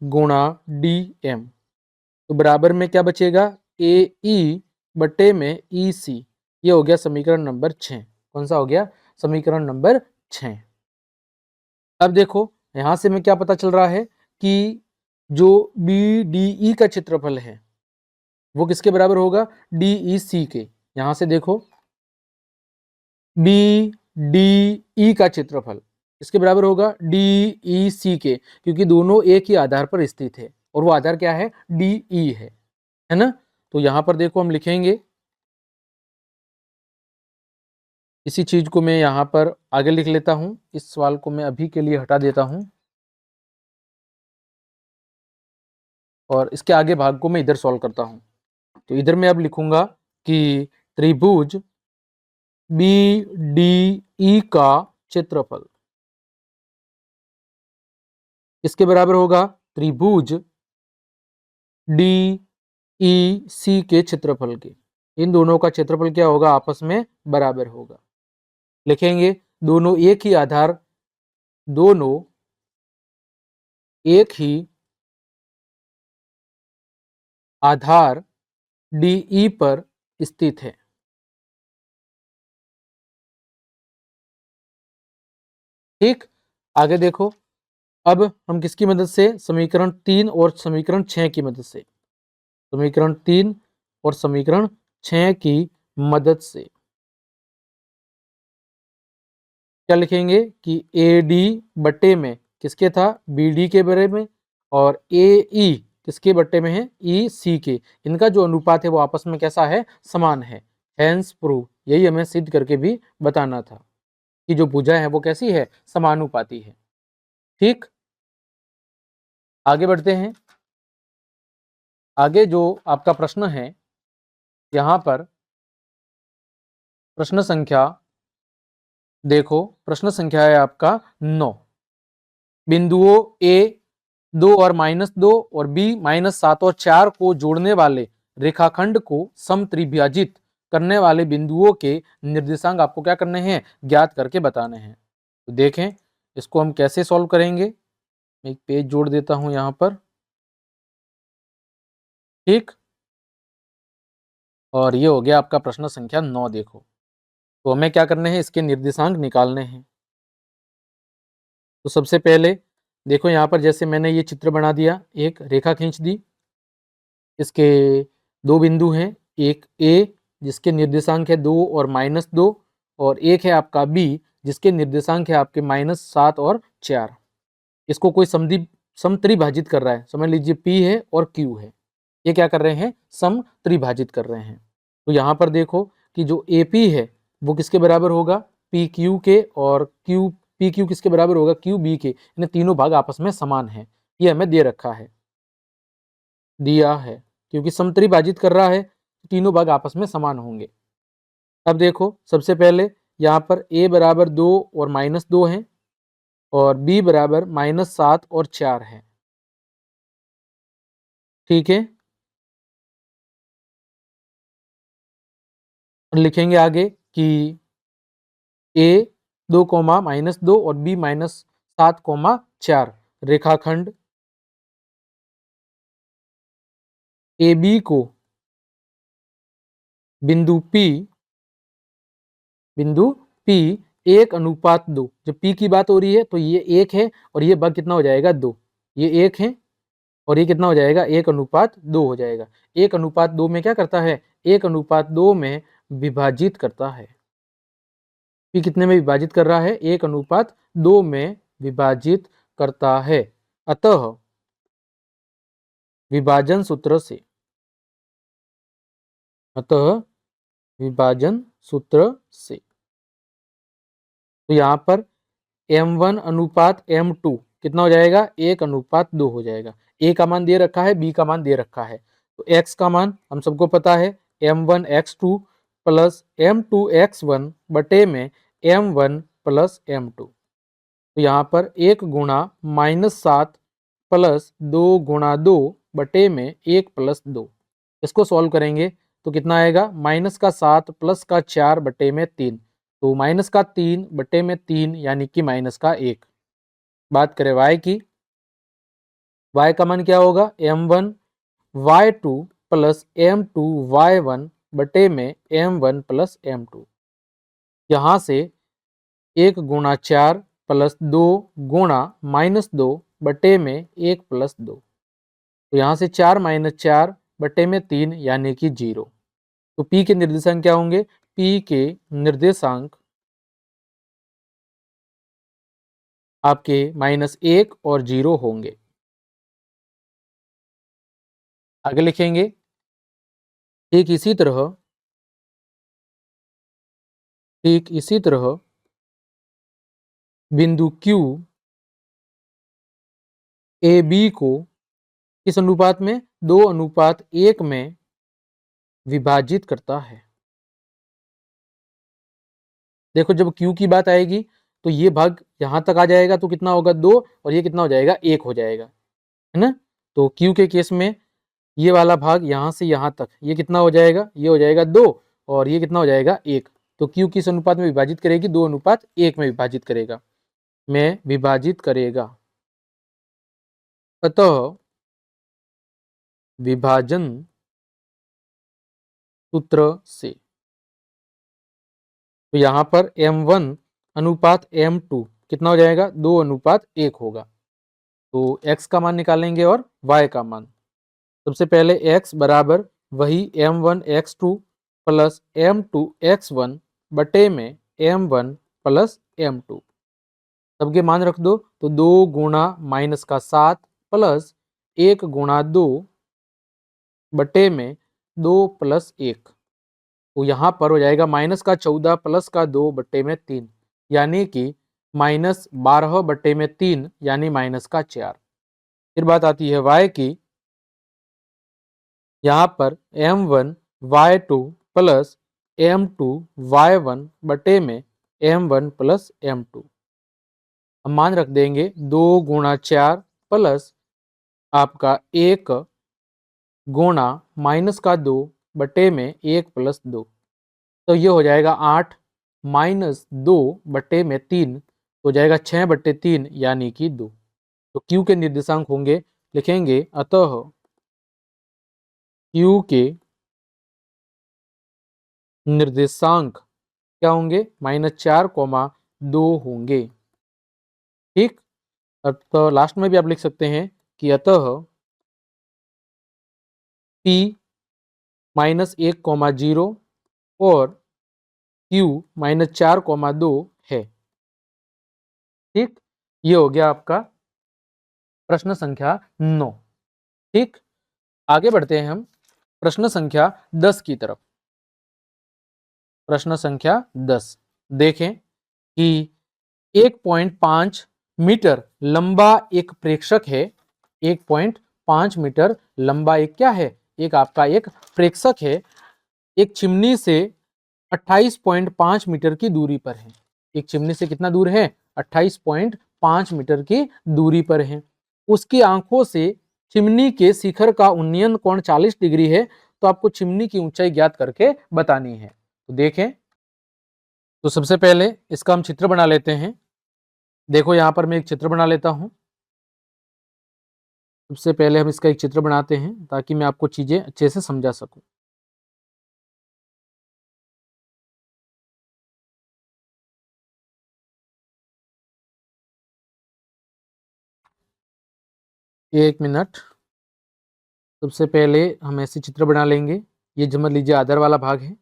गुणा डी एम, तो बराबर में क्या बचेगा, ए ई बटे में ई सी। ये हो गया समीकरण नंबर 6। कौन सा हो गया, समीकरण नंबर 6। अब देखो यहां से हमें क्या पता चल रहा है कि जो बी डी ई का क्षेत्रफल है वो किसके बराबर होगा, डी ई सी के। यहां से देखो बी डी ई का क्षेत्रफल इसके बराबर होगा डी ई सी के, क्योंकि दोनों एक ही आधार पर स्थित है, और वो आधार क्या है, डी ई है ना। तो यहां पर देखो हम लिखेंगे, इसी चीज को मैं यहां पर आगे लिख लेता हूं, इस सवाल को मैं अभी के लिए हटा देता हूं, और इसके आगे भाग को मैं इधर सॉल्व करता हूं। तो इधर मैं अब लिखूंगा कि त्रिभुज बी डी ई का क्षेत्रफल इसके बराबर होगा त्रिभुज डी ई सी के क्षेत्रफल के। इन दोनों का क्षेत्रफल क्या होगा, आपस में बराबर होगा। लिखेंगे दोनों एक ही आधार, दोनों एक ही आधार डी ई पर स्थित है। ठीक, आगे देखो, अब हम किसकी मदद से, समीकरण 3 और समीकरण 6 की मदद से, समीकरण 3 और समीकरण 6 की मदद से क्या लिखेंगे कि ए डी बट्टे में किसके था, बी डी के बारे में, और ए ई किसके बट्टे में है, ई सी के। इनका जो अनुपात है वो आपस में कैसा है, समान है। हेंस प्रूव, यही हमें सिद्ध करके भी बताना था कि जो भुजा है वो कैसी है, समानुपाती है। ठीक, आगे बढ़ते हैं। आगे जो आपका प्रश्न है, यहां पर प्रश्न संख्या देखो, प्रश्न संख्या है आपका 9। बिंदुओं ए 2 और -2 और बी -7 और 4 को जोड़ने वाले रेखाखंड को समत्रिभुजाजित करने वाले बिंदुओं के निर्देशांक आपको क्या करने हैं, ज्ञात करके बताने हैं। तो देखें इसको हम कैसे सॉल्व करेंगे। मैं एक पेज जोड़ देता हूं यहां पर। ठीक, और ये हो गया आपका प्रश्न संख्या 9। देखो, तो हमें क्या करने हैं, इसके निर्देशांक निकालने हैं। तो सबसे पहले देखो यहाँ पर जैसे मैंने ये चित्र बना दिया, एक रेखा खींच दी, इसके दो बिंदु हैं, एक ए जिसके निर्देशांक है 2 और -2, और एक है आपका बी जिसके निर्देशांक है आपके -7 और 4। इसको कोई समत्रिभाजित कर रहा है, समझ लीजिए पी है और क्यू है, ये क्या कर रहे हैं, समत्रिभाजित कर रहे हैं। तो यहाँ पर देखो कि जो ए पी है वो किसके बराबर होगा, पी क्यू के, और क्यू पी क्यू किसके बराबर होगा, क्यू बी के। इन्हें तीनों भाग आपस में समान है, ये हमें दे रखा है, दिया है, क्योंकि समत्रिभाजित कर रहा है, तीनों भाग आपस में समान होंगे। अब देखो सबसे पहले यहाँ पर a बराबर 2 और -2 है, और b बराबर -7 और 4 है। ठीक है, लिखेंगे आगे कि a 2, -2 और b -7, 4 रेखाखंड ए बी को बिंदु P 1:2, जब P की बात हो रही है तो ये 1 है और ये भाग कितना हो जाएगा, 2। ये 1 है और ये कितना हो जाएगा, 1:2 हो जाएगा। 1:2 में क्या करता है, 1:2 में विभाजित करता है। P कितने में विभाजित कर रहा है, 1:2 में विभाजित करता है। अतः विभाजन सूत्र से, तो यहाँ पर M1:M2 कितना हो जाएगा, 1:2 हो जाएगा। A का मान दे रखा है, B का मान दे रखा है, तो X का मान हम सबको पता है, M1x2 प्लस M2x1 बटे में M1 प्लस M2। तो यहाँ पर 1 गुणा -7 प्लस 2 गुणा 2 बटे में 1 प्लस 2। इसको सॉल्व करेंगे तो कितना आएगा, -7 प्लस 4 बटे में 3, तो -3 बटे में 3 यानी कि -1। बात करें y की, y का मान क्या होगा, M1 y2 plus M2 y1 बटे में M1 प्लस M2। यहाँ से 1 गुणा 4 प्लस 2 गुणा -2 बटे में 1 प्लस 2, तो यहाँ से 4 - 4 बटे में 3 यानी कि 0। तो P के निर्देशांक क्या होंगे, P के निर्देशांक आपके -1 और 0 होंगे। आगे लिखेंगे, ठीक इसी तरह बिंदु Q ए बी को किस अनुपात में, 2:1 में विभाजित करता है। देखो जब Q की बात आएगी तो ये भाग यहां तक आ जाएगा तो कितना होगा, 2, और ये कितना हो जाएगा, 1 हो जाएगा, है ना। तो Q के केस में ये वाला भाग यहां से यहां तक ये कितना हो जाएगा, ये हो जाएगा 2, और ये कितना हो जाएगा, 1। तो Q किस अनुपात में विभाजित करेगी, 2:1 में विभाजित करेगा, अतः विभाजन सूत्र से, तो यहाँ पर M1:M2 कितना हो जाएगा, 2:1 होगा। तो x का मान निकालेंगे और y का मान। सबसे पहले x बराबर वही M1x2 प्लस M2x1 बटे में M1 प्लस m2। सबके मान रख दो तो 2 गुणा माइनस का 7 प्लस 1 गुणा 2 बटे में 2 प्लस 1। तो यहाँ पर हो जाएगा माइनस का 14 प्लस का 2 बटे में 3, यानी कि माइनस 12 बटे में 3 यानी माइनस का 4। फिर बात आती है y की। यहाँ पर m1 y2 plus m2 y1 बटे में m1 प्लस m2। हम मान रख देंगे 2 गुणा 4 प्लस आपका 1 गुणा माइनस का 2 बटे में 1 प्लस 2। तो ये हो जाएगा 8 माइनस 2 बटे में 3, तो हो जाएगा 6 बटे 3 यानी कि 2। तो Q के निर्देशांक होंगे, लिखेंगे अतः Q के निर्देशांक क्या होंगे, -4, 2 होंगे। ठीक, तो लास्ट में भी आप लिख सकते हैं कि अतः P -1, 0 और Q -4, 2 है। ठीक, ये हो गया आपका प्रश्न संख्या 9। ठीक, आगे बढ़ते हैं हम प्रश्न संख्या 10 की तरफ। प्रश्न संख्या 10 देखें कि 1.5 मीटर लंबा एक प्रेक्षक है। 1.5 मीटर लंबा एक क्या है, एक आपका एक प्रेक्षक है। एक चिमनी से 28.5 मीटर की दूरी पर है। एक चिमनी से कितना दूर है, 28.5 मीटर की दूरी पर है। उसकी आंखों से चिमनी के शिखर का उन्नयन कोण 40 डिग्री है। तो आपको चिमनी की ऊंचाई ज्ञात करके बतानी है। तो देखें, तो सबसे पहले इसका हम चित्र बना लेते हैं। देखो यहाँ पर मैं एक चित्र बना लेता हूं। सबसे पहले हम इसका एक चित्र बनाते हैं ताकि मैं आपको चीजें अच्छे से समझा सकूं। एक मिनट, सबसे पहले हम ऐसे चित्र बना लेंगे। ये समझ लीजिए आधार वाला भाग है।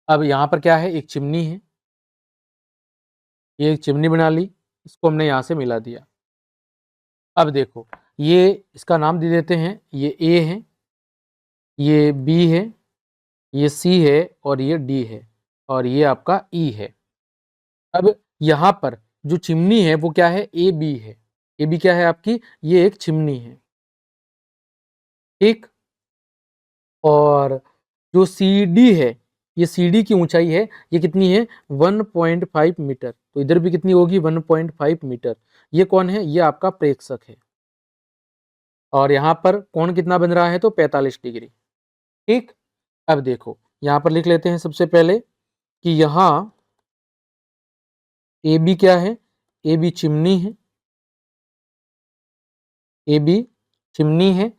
अब यहाँ पर क्या है, एक चिमनी है। ये एक चिमनी बना ली, इसको हमने यहाँ से मिला दिया। अब देखो, ये इसका नाम दे देते हैं। ये ए है, ये बी है, ये सी है और ये डी है और ये आपका ई है। अब यहाँ पर जो चिमनी है वो क्या है, ए बी है। ए बी क्या है आपकी, ये एक चिमनी है। ठीक, और जो सी डी है, ये सी डी की ऊंचाई है, ये कितनी है, 1.5 मीटर। तो इधर भी कितनी होगी, 1.5 मीटर। ये कौन है, ये आपका प्रेक्षक है। और यहाँ पर कोण कितना बन रहा है, तो 45 डिग्री। ठीक, अब देखो यहाँ पर लिख लेते हैं सबसे पहले कि यहाँ ए बी क्या है, ए बी चिमनी है। ए बी चिमनी है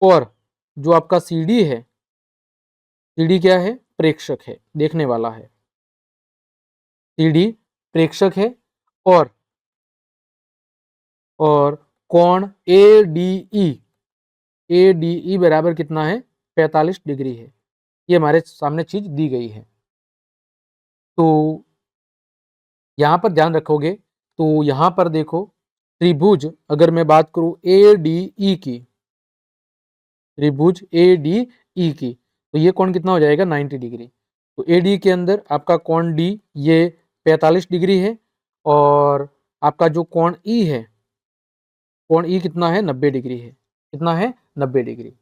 और जो आपका सी डी है, सी डी क्या है, प्रेक्षक है, देखने वाला है। सी डी प्रेक्षक है और कोण A D E, A D E बराबर कितना है, 45 डिग्री है। ये हमारे सामने चीज दी गई है। तो यहाँ पर ध्यान रखोगे तो यहाँ पर देखो त्रिभुज, अगर मैं बात करूं ए डी ई की, त्रिभुज ए डी ई की, तो ये कोण कितना हो जाएगा, 90 डिग्री। तो ए डी के अंदर आपका कोण डी ये 45 डिग्री है और आपका जो कोण ई है, कोण ई कितना है, 90 डिग्री है। कितना है, 90 डिग्री।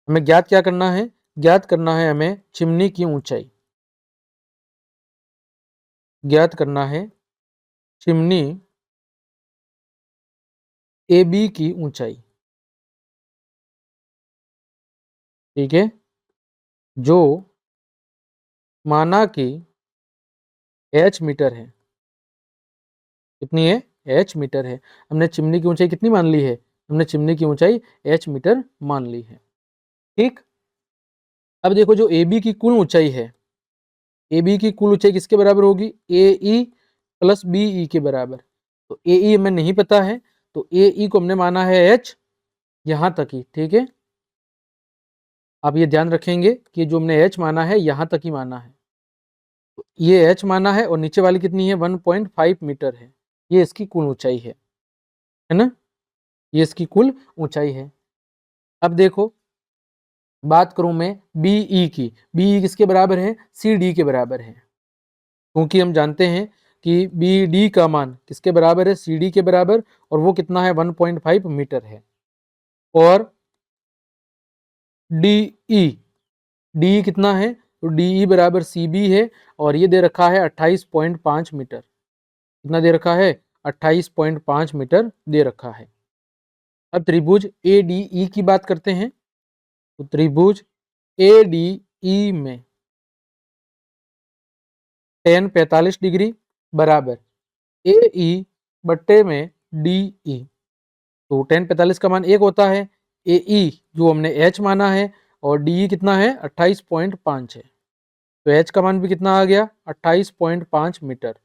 हमें ज्ञात क्या करना है, ज्ञात करना है हमें चिमनी की ऊंचाई। ज्ञात करना है चिमनी ए बी की ऊंचाई। ठीक है, जो माना कि h मीटर है। कितनी है, h मीटर है। हमने चिमनी की ऊंचाई कितनी मान ली है, हमने चिमनी की ऊंचाई h मीटर मान ली है। ठीक, अब देखो जो ए बी की कुल ऊंचाई है, ए बी की कुल ऊंचाई किसके बराबर होगी, ए ई प्लस बी ई के बराबर। तो ए ई हमें नहीं पता है, तो ए ई को हमने माना है h, यहां तक ही। ठीक है, आप ये ध्यान रखेंगे कि जो हमने h माना है यहां तक ही माना है। ये h माना है और नीचे वाली कितनी है 1.5 मीटर है। ये इसकी कुल ऊंचाई है ना, ये इसकी कुल ऊंचाई है। अब देखो बात करूं मैं BE की, BE किसके बराबर है, CD के बराबर है, क्योंकि हम जानते हैं कि BD का मान किसके बराबर है, CD के बराबर, और वो कितना है 1.5 मीटर है। और DE कितना है, तो DE बराबर CB है, और ये दे रखा है 28.5 मीटर। कितना दे रखा है, 28.5 मीटर दे रखा है। अब त्रिभुज ADE की बात करते हैं, तो त्रिभुज ADE में tan 45 डिग्री बराबर AE बट्टे में DE, तो tan 45 का मान 1 होता है, AE जो हमने h माना है, और DE कितना है 28.5 है, तो h का मान भी कितना आ गया 28.5 मीटर।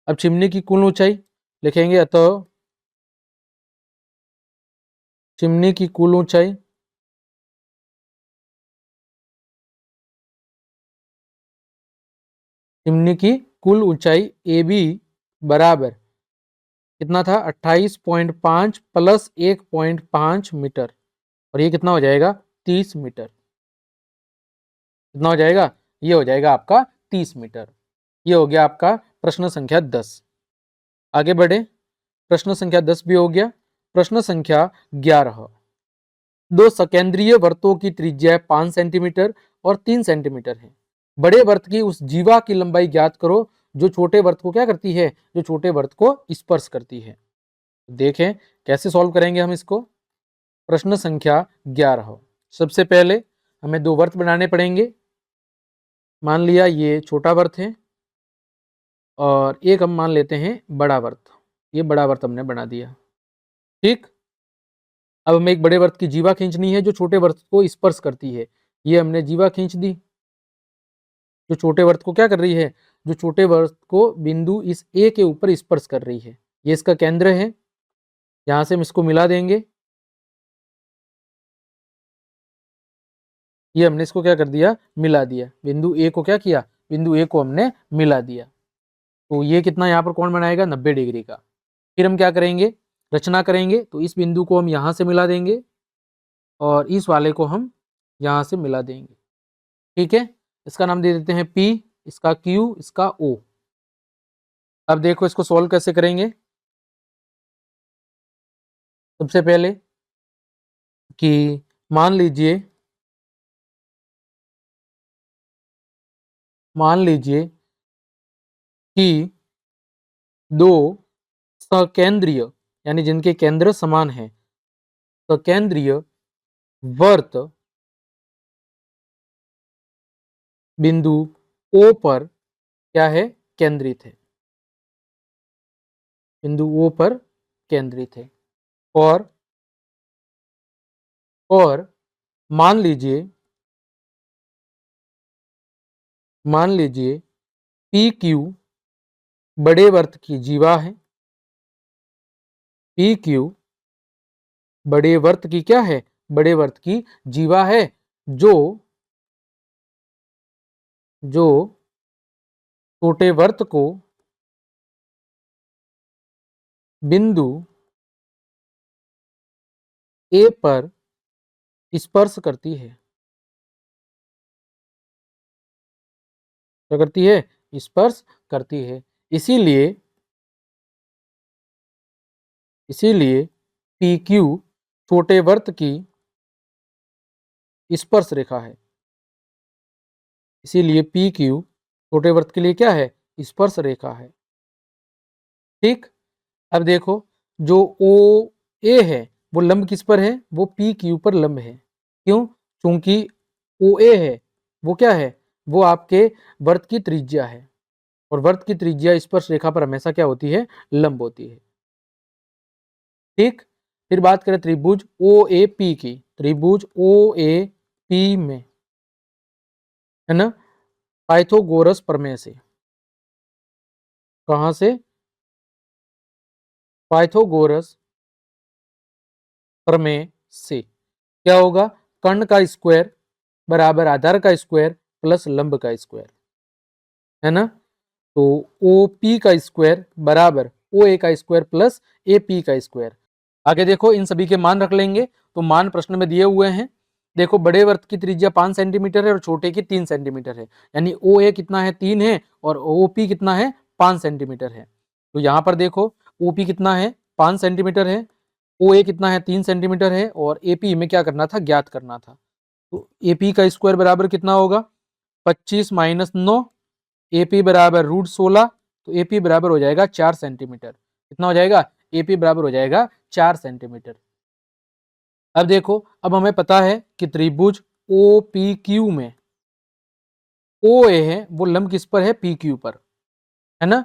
अब चिमनी की कुल ऊंचाई लिखेंगे, अतः चिमनी की कुल ऊंचाई चिमनी की कुल ऊंचाई AB बराबर कितना था 28.5 प्लस 1.5 मीटर, और ये कितना हो जाएगा 30 मीटर। कितना हो जाएगा, ये हो जाएगा आपका 30 मीटर। ये हो गया आपका प्रश्न संख्या 10। आगे बढ़े, प्रश्न संख्या 10 भी हो गया। प्रश्न संख्या 11, दो सकेंद्रीय वृत्तों की त्रिज्या 5 सेंटीमीटर और 3 सेंटीमीटर है। बड़े वृत्त की उस जीवा की लंबाई ज्ञात करो जो छोटे वृत्त को क्या करती है, जो छोटे वृत्त को स्पर्श करती है। देखें कैसे सॉल्व करेंगे हम इसको। प्रश्न संख्या 11, सबसे पहले हमें दो वृत्त बनाने पड़ेंगे। मान लिया ये छोटा वृत्त है और एक हम मान लेते हैं बड़ा वृत्त। ये बड़ा वृत्त हमने बना दिया, ठीक। अब हमें एक बड़े वृत्त की जीवा खींचनी है जो छोटे वृत्त को स्पर्श करती है। ये हमने जीवा खींच दी, जो छोटे वृत्त को क्या कर रही है, जो छोटे वृत्त को बिंदु इस A के ऊपर स्पर्श कर रही है। ये इसका केंद्र है, यहां से हम इसको मिला देंगे। ये हमने इसको क्या कर दिया, मिला दिया। बिंदु A को क्या किया, बिंदु A को हमने मिला दिया। तो ये कितना यहाँ पर कौन बनाएगा 90 डिग्री का। फिर हम क्या करेंगे, रचना करेंगे। तो इस बिंदु को हम यहां से मिला देंगे और इस वाले को हम यहां से मिला देंगे, ठीक है। इसका नाम दे देते हैं P, इसका Q, इसका O। अब देखो इसको सोल्व कैसे करेंगे। सबसे पहले कि मान लीजिए कि दो सकेंद्रीय यानी जिनके केंद्र समान है, सकेंद्रीय वृत्त बिंदु O पर क्या है, केंद्रित है। बिंदु O पर केंद्रित है। और मान लीजिए PQ बड़े वृत्त की जीवा है। PQ बड़े वृत्त की क्या है, बड़े वृत्त की जीवा है, जो छोटे वृत्त को बिंदु A पर स्पर्श करती है। क्या करती है, स्पर्श करती है। इसीलिए PQ छोटे वृत्त की स्पर्श रेखा है। इसीलिए PQ छोटे वृत्त के लिए क्या है, स्पर्श रेखा है, ठीक। अब देखो जो OA है वो लंब किस पर है, वो PQ पर लंब है। क्यों, क्योंकि OA है वो क्या है, वो आपके वृत्त की त्रिज्या है, और वृत्त की त्रिज्या स्पर्श रेखा पर हमेशा क्या होती है, लंब होती है, ठीक। फिर बात करें त्रिभुज OAP की। त्रिभुज OAP में है ना, पाइथागोरस प्रमेय से, कहां से, पाइथागोरस प्रमेय से क्या होगा, कर्ण का स्क्वायर बराबर आधार का स्क्वायर प्लस लंब का स्क्वायर। है ना। तो ओ पी का स्क्वायर बराबर ओ ए का स्क्वायर प्लस ए पी का स्क्वायर। आगे देखो इन सभी के मान रख लेंगे। तो मान प्रश्न में दिए हुए हैं। देखो बड़े वर्त की त्रिज्या 5 सेंटीमीटर है और छोटे की 3 सेंटीमीटर है, यानी ओ ए कितना है 3 है और ओ पी कितना है 5 सेंटीमीटर है। तो यहाँ पर देखो ओ पी कितना है 5 सेंटीमीटर है, ओ ए कितना है 3 सेंटीमीटर है और ए पी में क्या करना था, ज्ञात करना था। तो ए पी का स्क्वायर बराबर कितना होगा 25 माइनस 9, ए पी बराबर √16। तो ए पी बराबर हो जाएगा 4 सेंटीमीटर। कितना हो जाएगा, ए पी बराबर हो जाएगा 4 सेंटीमीटर। अब देखो अब हमें पता है कि त्रिभुज ओ पी क्यू में ओ ए है वो लंब किस पर है, पी क्यू पर, है ना।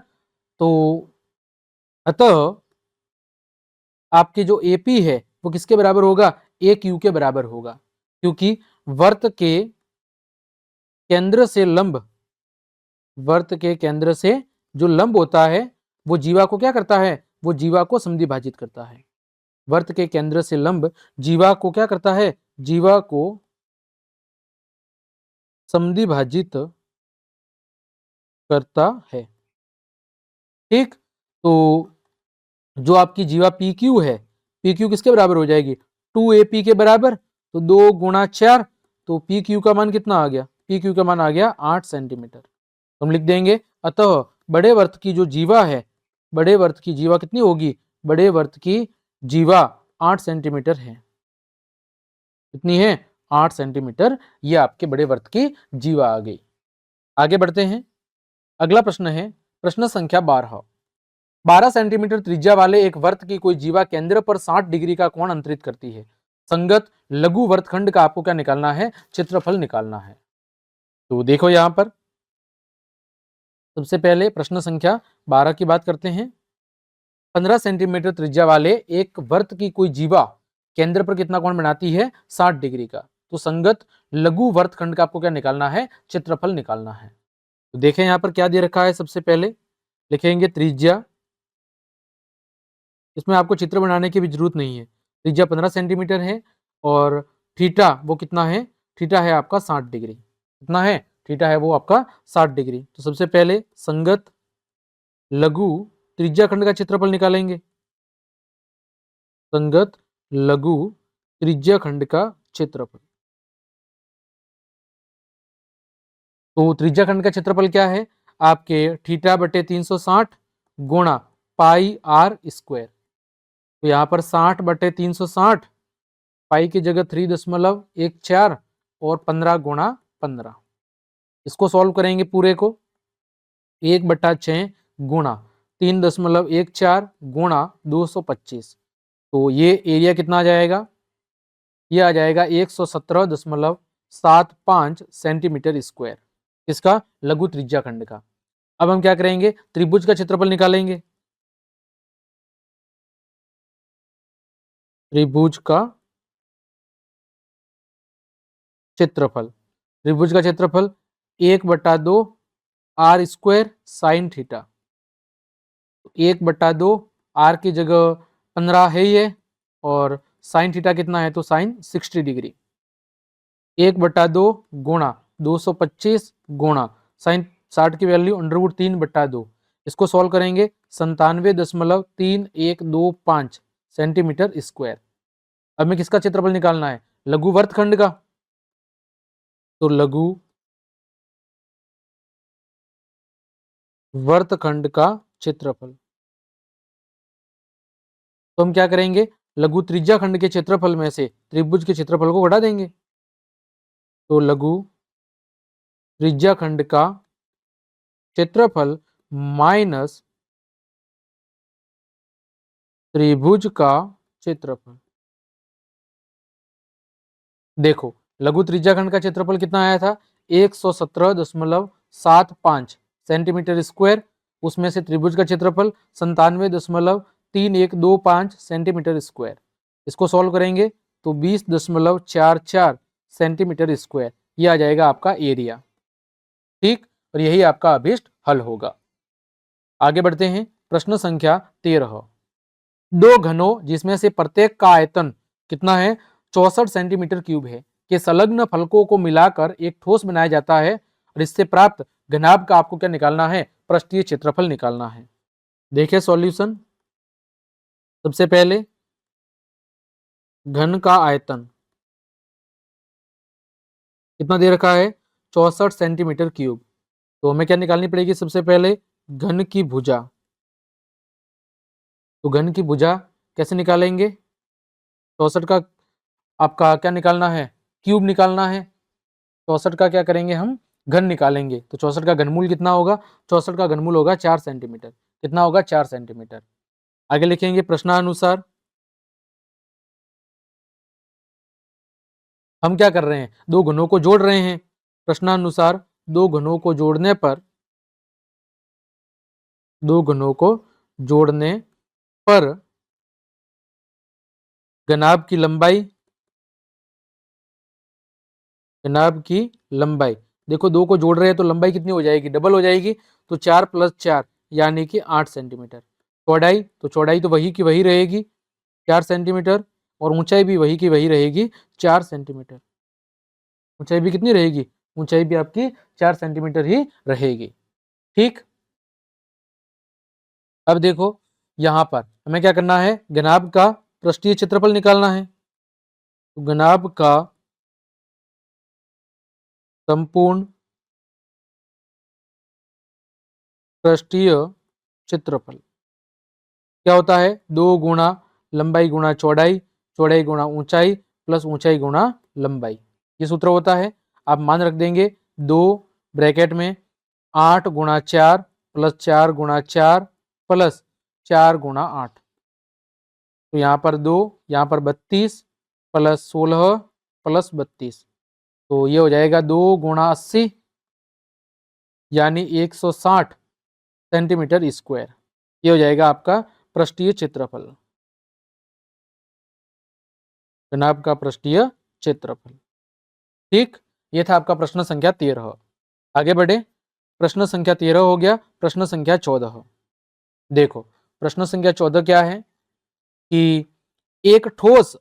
तो अतः आपके जो ए पी है वो किसके बराबर होगा, ए क्यू के बराबर होगा, क्योंकि वर्त के केंद्र से लंब, वर्त के केंद्र से जो लंब होता है वो जीवा को क्या करता है, वो जीवा को समद्विभाजित करता है। वर्त के केंद्र से लंब जीवा को क्या करता है, जीवा को समद्विभाजित करता है। ठीक, तो जो आपकी जीवा पी क्यू है, पी क्यू किसके बराबर हो जाएगी, 2AP के बराबर। तो 2 गुणा 4, तो पी क्यू का मान कितना आ गया, पी क्यू का मान आ गया 8 सेंटीमीटर। तो हम लिख देंगे अतः बड़े वर्त की जो जीवा है, बड़े वर्त की जीवा कितनी होगी, बड़े वर्त की जीवा 8 सेंटीमीटर है। कितनी है, 8 सेंटीमीटर। ये आपके बड़े वर्त की जीवा आ गई। आगे बढ़ते हैं। अगला प्रश्न है प्रश्न संख्या 12। 12 सेंटीमीटर त्रिज्या वाले एक वर्त की कोई जीवा केंद्र पर 60 डिग्री का कोण अंतरित करती है। संगत लघु वर्तखंड का आपको क्या निकालना है, क्षेत्रफल निकालना है। तो देखो यहां पर सबसे पहले प्रश्न संख्या 12 की बात करते हैं। 15 सेंटीमीटर त्रिज्या वाले एक वर्त की कोई जीवा केंद्र पर कितना कोण बनाती है, 60 डिग्री का। तो संगत लघु वर्तखंड का आपको क्या निकालना है, क्षेत्रफल निकालना है। तो देखें यहां पर क्या दे रखा है, सबसे पहले लिखेंगे त्रिज्या, इसमें आपको चित्र बनाने की भी जरूरत नहीं है। त्रिज्या 15 सेंटीमीटर है और थीटा वो कितना है, थीटा है आपका 60 डिग्री। कितना है, थीटा है वो आपका 60 डिग्री। तो सबसे पहले संगत लघु त्रिज्या खंड का क्षेत्रफल निकालेंगे। संगत लघु त्रिज्या खंड का क्षेत्रफल, तो त्रिज्या खंड का क्षेत्रफल क्या है आपके, थीटा बटे 360 गुणा पाई आर स्क्वायर। तो यहाँ पर 60 बटे 360, पाई की जगह 3.14 और 15 गुणा 15। इसको सॉल्व करेंगे पूरे को, 1/6 गुणा 3.14 गुणा 225। तो ये एरिया कितना आ जाएगा, ये आ जाएगा 117.75 सेंटीमीटर स्क्वायर, इसका लघु त्रिज्या खंड का। अब हम क्या करेंगे, त्रिभुज का क्षेत्रफल निकालेंगे। त्रिभुज का क्षेत्रफल, त्रिभुज का क्षेत्रफल 1/2 R square sine theta. 1/2 R की जगह 15 है ही है और साइन थीटा कितना है, तो साइन 60 डिग्री। 1/2 गुणा 225 गुणा साइन 60 की वैल्यू √3/2। इसको सॉल्व करेंगे 97.3125 सेंटीमीटर स्क्वायर। अब में किसका क्षेत्रफल निकालना है, लघु वर्तखंड का। तो लघु वर्तखंड का क्षेत्रफल, तो हम क्या करेंगे, लघु त्रिज्या खंड के क्षेत्रफल में से त्रिभुज के क्षेत्रफल को घटा देंगे। तो लघु त्रिज्या खंड का क्षेत्रफल माइनस त्रिभुज का क्षेत्रफल। देखो लघु त्रिज्या खंड का क्षेत्रफल कितना आया था, 117.75 सेंटीमीटर स्क्वायर। उसमें से त्रिभुज का क्षेत्रफल 97.3125 सेंटीमीटर स्क्वायर। इसको सॉल्व करेंगे तो 20.44 सेंटीमीटर स्क्वायर, ये आ जाएगा आपका एरिया। ठीक, और यही आपका अभीष्ट हल होगा। आगे बढ़ते हैं। प्रश्न संख्या 13। दो घनों जिसमें से प्रत्येक का आयतन कितना है, 64 सेंटीमीटर क्यूब है, के संलग्न फलकों को मिलाकर एक ठोस बनाया जाता है और इससे प्राप्त घनाभ का आपको क्या निकालना है, पृष्ठीय क्षेत्रफल निकालना है। देखिए सॉल्यूशन, सबसे पहले घन का आयतन कितना दे रखा है, 64 सेंटीमीटर क्यूब। तो हमें क्या निकालनी पड़ेगी, सबसे पहले घन की भुजा। तो घन की भुजा कैसे निकालेंगे, 64 का आपका क्या निकालना है, क्यूब निकालना है। 64 का क्या करेंगे हम, घन निकालेंगे। तो 64 का घनमूल कितना होगा, 64 का घनमूल होगा 4 सेंटीमीटर। कितना होगा, 4 सेंटीमीटर। आगे लिखेंगे प्रश्नानुसार, हम क्या कर रहे हैं, दो घनों को जोड़ रहे हैं। प्रश्नानुसार दो घनों को जोड़ने पर, दो घनों को जोड़ने पर घनाभ की लंबाई, घनाभ की लंबाई, देखो दो को जोड़ रहे हैं तो लंबाई कितनी हो जाएगी, डबल हो जाएगी। तो 4 + 4 यानी कि 8 सेंटीमीटर। चौड़ाई, तो चौड़ाई तो वही की वही रहेगी 4 सेंटीमीटर, और ऊंचाई भी वही की वही रहेगी 4 सेंटीमीटर। ऊंचाई भी कितनी रहेगी, ऊंचाई भी आपकी 4 सेंटीमीटर ही रहेगी। ठीक, अब देखो यहां पर हमें क्या करना है, घनाभ का पृष्ठीय क्षेत्रफल निकालना है। तो घनाभ का संपूर्ण पृष्ठीय क्षेत्रफल क्या होता है, 2 गुणा लंबाई गुणा चौड़ाई, चौड़ाई गुणा ऊंचाई प्लस ऊंचाई गुणा लंबाई, ये सूत्र होता है। आप मान रख देंगे 2 ब्रैकेट में 8 गुणा 4 प्लस 4 गुणा 4 प्लस 4 गुणा 8। तो यहाँ पर 2, यहाँ पर 32 प्लस 16 प्लस 32, तो ये हो जाएगा 2 गुणा 80 यानी 160 सेंटीमीटर स्क्वायर। ये हो जाएगा आपका पृष्ठीय क्षेत्रफल, घनाभ का पृष्ठीय क्षेत्रफल। ठीक, ये था आपका प्रश्न संख्या 13। आगे बढ़े, प्रश्न संख्या 13 हो गया, प्रश्न संख्या 14। देखो प्रश्न संख्या 14 क्या है कि एक ठोस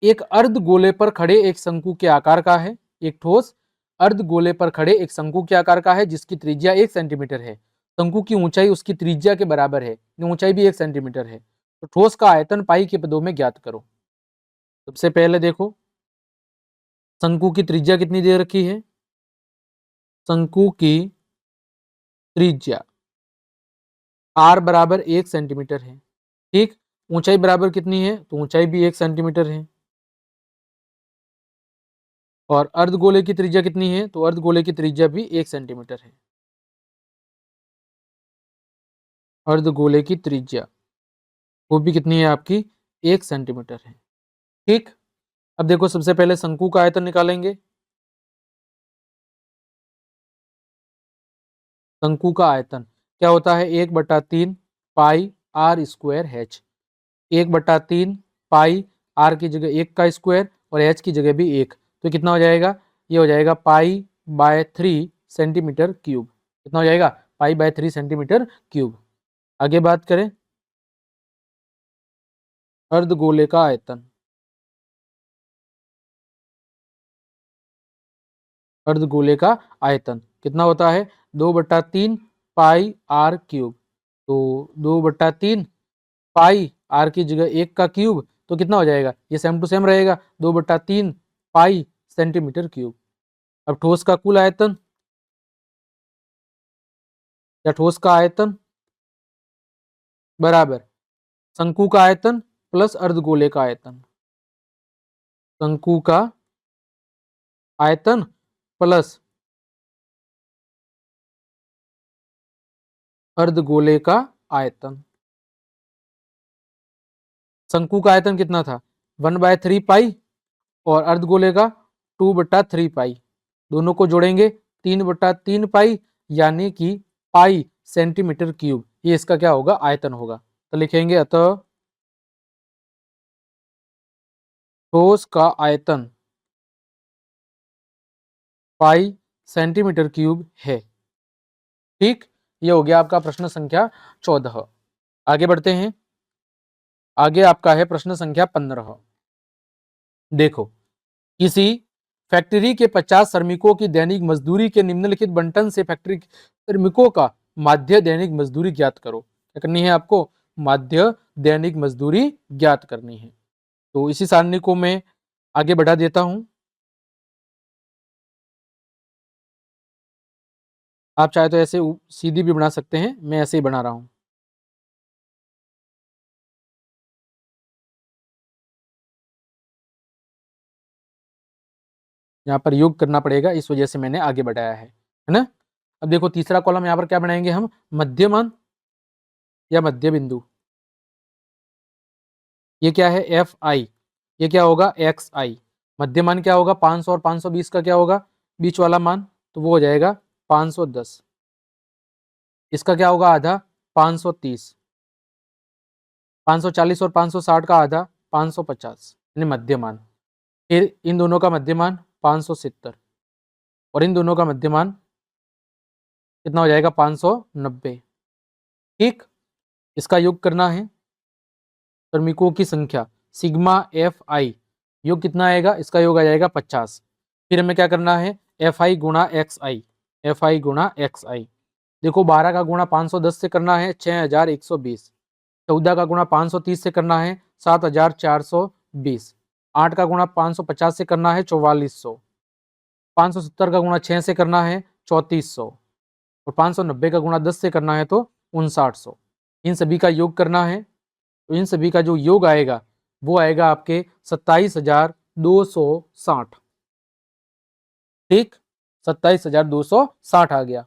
एक अर्ध गोले पर खड़े एक शंकु के आकार का है। एक ठोस अर्ध गोले पर खड़े एक शंकु के आकार का है जिसकी त्रिज्या 1 सेंटीमीटर है। शंकु की ऊंचाई उसकी त्रिज्या के बराबर है, ऊंचाई भी 1 सेंटीमीटर है। तो ठोस का आयतन पाई के पदों में ज्ञात करो। सबसे पहले देखो शंकु की त्रिज्या कितनी दे रखी है, शंकु की त्रिज्या r बराबर 1 सेंटीमीटर है। ठीक, ऊंचाई बराबर कितनी है, तो ऊंचाई भी 1 सेंटीमीटर है। और अर्धगोले की त्रिज्या कितनी है, तो अर्धगोले की त्रिज्या भी 1 सेंटीमीटर है। अर्धगोले की त्रिज्या वो भी कितनी है आपकी, 1 सेंटीमीटर है। ठीक, अब देखो सबसे पहले शंकु का आयतन निकालेंगे। शंकु का आयतन क्या होता है, 1/3 pi r square h. 1/3 pi r की जगह 1 का स्क्वायर और एच की जगह भी 1, तो कितना हो जाएगा, ये हो जाएगा पाई/3 सेंटीमीटर क्यूब। कितना हो जाएगा, पाई/3 सेंटीमीटर क्यूब। आगे बात करें अर्धगोले का आयतन, अर्धगोले का आयतन कितना होता है, 2/3 पाई आर क्यूब। तो 2/3 पाई आर की जगह 1 का क्यूब, तो कितना हो जाएगा, ये सेम टू सेम रहेगा, 2/3 पाई सेंटीमीटर क्यूब। अब ठोस का कुल आयतन या ठोस का आयतन बराबर शंकु का आयतन प्लस अर्धगोले का आयतन। शंकु का आयतन प्लस अर्धगोले का आयतन। शंकु का आयतन कितना था, 1/3 पाई और अर्धगोले का 2/3 पाई। दोनों को जोड़ेंगे 3/3 पाई यानी कि पाई सेंटीमीटर क्यूब। ये इसका क्या होगा, आयतन होगा। तो लिखेंगे अतः ठोस का आयतन पाई सेंटीमीटर क्यूब है। ठीक, ये हो गया आपका प्रश्न संख्या 14। आगे बढ़ते हैं, आगे आपका है प्रश्न संख्या 15। देखो किसी फैक्ट्री के 50 श्रमिकों की दैनिक मजदूरी के निम्नलिखित बंटन से फैक्ट्री श्रमिकों का माध्य दैनिक मजदूरी ज्ञात करो। क्या करनी है आपको? माध्य दैनिक मजदूरी ज्ञात करनी है। तो इसी सारणी को मैं आगे बढ़ा देता हूं। आप चाहे तो ऐसे सीधी भी बना सकते हैं, मैं ऐसे ही बना रहा हूं। यहाँ पर योग करना पड़ेगा, इस वजह से मैंने आगे बढ़ाया है ना। अब देखो तीसरा कॉलम यहाँ पर क्या बनाएंगे हम? मध्यमान या मध्य बिंदु। ये क्या है? F I. ये क्या होगा? एक्स आई। मध्यमान क्या होगा? 500 और 520 का क्या होगा? बीच वाला मान, तो वो हो जाएगा 510। इसका क्या होगा? आधा 530। 540 और 560 का आधा 550, यानी मध्यमान। फिर इन दोनों का मध्यमान 570 और इन दोनों का मध्यमान कितना हो जाएगा? 590। ठीक, इसका योग करना है। श्रमिकों की संख्या सिग्मा एफ आई, योग कितना आएगा? इसका योग आ जाएगा 50। फिर हमें क्या करना है? एफ आई गुणा एक्स आई। एफ आई गुणा एक्स आई, देखो 12 का गुणा 510 से करना है 6120। 14 का गुणा 530 से करना है 7420। 8 का गुणा 550 से करना है 4400। 570 का गुणा 6 से करना है 3400 और 590 का गुणा 10 से करना है तो 5900। इन सभी का योग करना है, तो इन सभी का जो योग आएगा वो आएगा आपके 27260। ठीक, 27260 आ गया।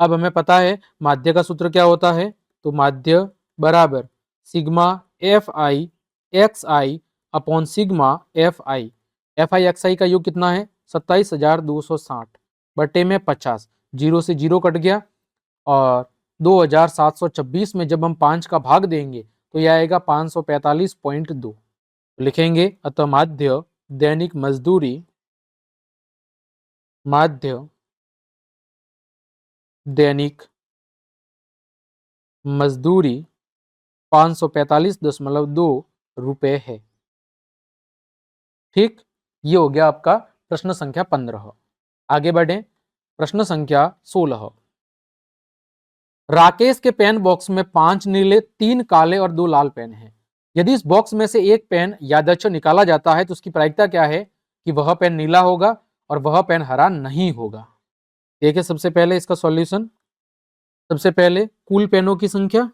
अब हमें पता है माध्य का सूत्र क्या होता है, तो माध्य बराबर sigma f i x i upon sigma f i. F i x i का योग कितना है? 27260 बटे में 50। जीरो से जीरो कट गया और 2726 में जब हम 5 का भाग देंगे तो यह आएगा 545.2। लिखेंगे अतः माध्य दैनिक मजदूरी, माध्य दैनिक मजदूरी 545.2 रुपए है। ठीक, ये हो गया आपका प्रश्न संख्या 15। आगे बढ़े, प्रश्न संख्या 16। राकेश के पेन बॉक्स में 5 नीले, 3 काले और 2 लाल पेन हैं। यदि इस बॉक्स में से एक पेन यादृच्छिक निकाला जाता है तो उसकी प्रायिकता क्या है कि वह पेन नीला होगा और वह पेन हरा नहीं होगा। देखिए सबसे पहले इसका सॉल्यूशन। सबसे पहले कुल पेनों की संख्या,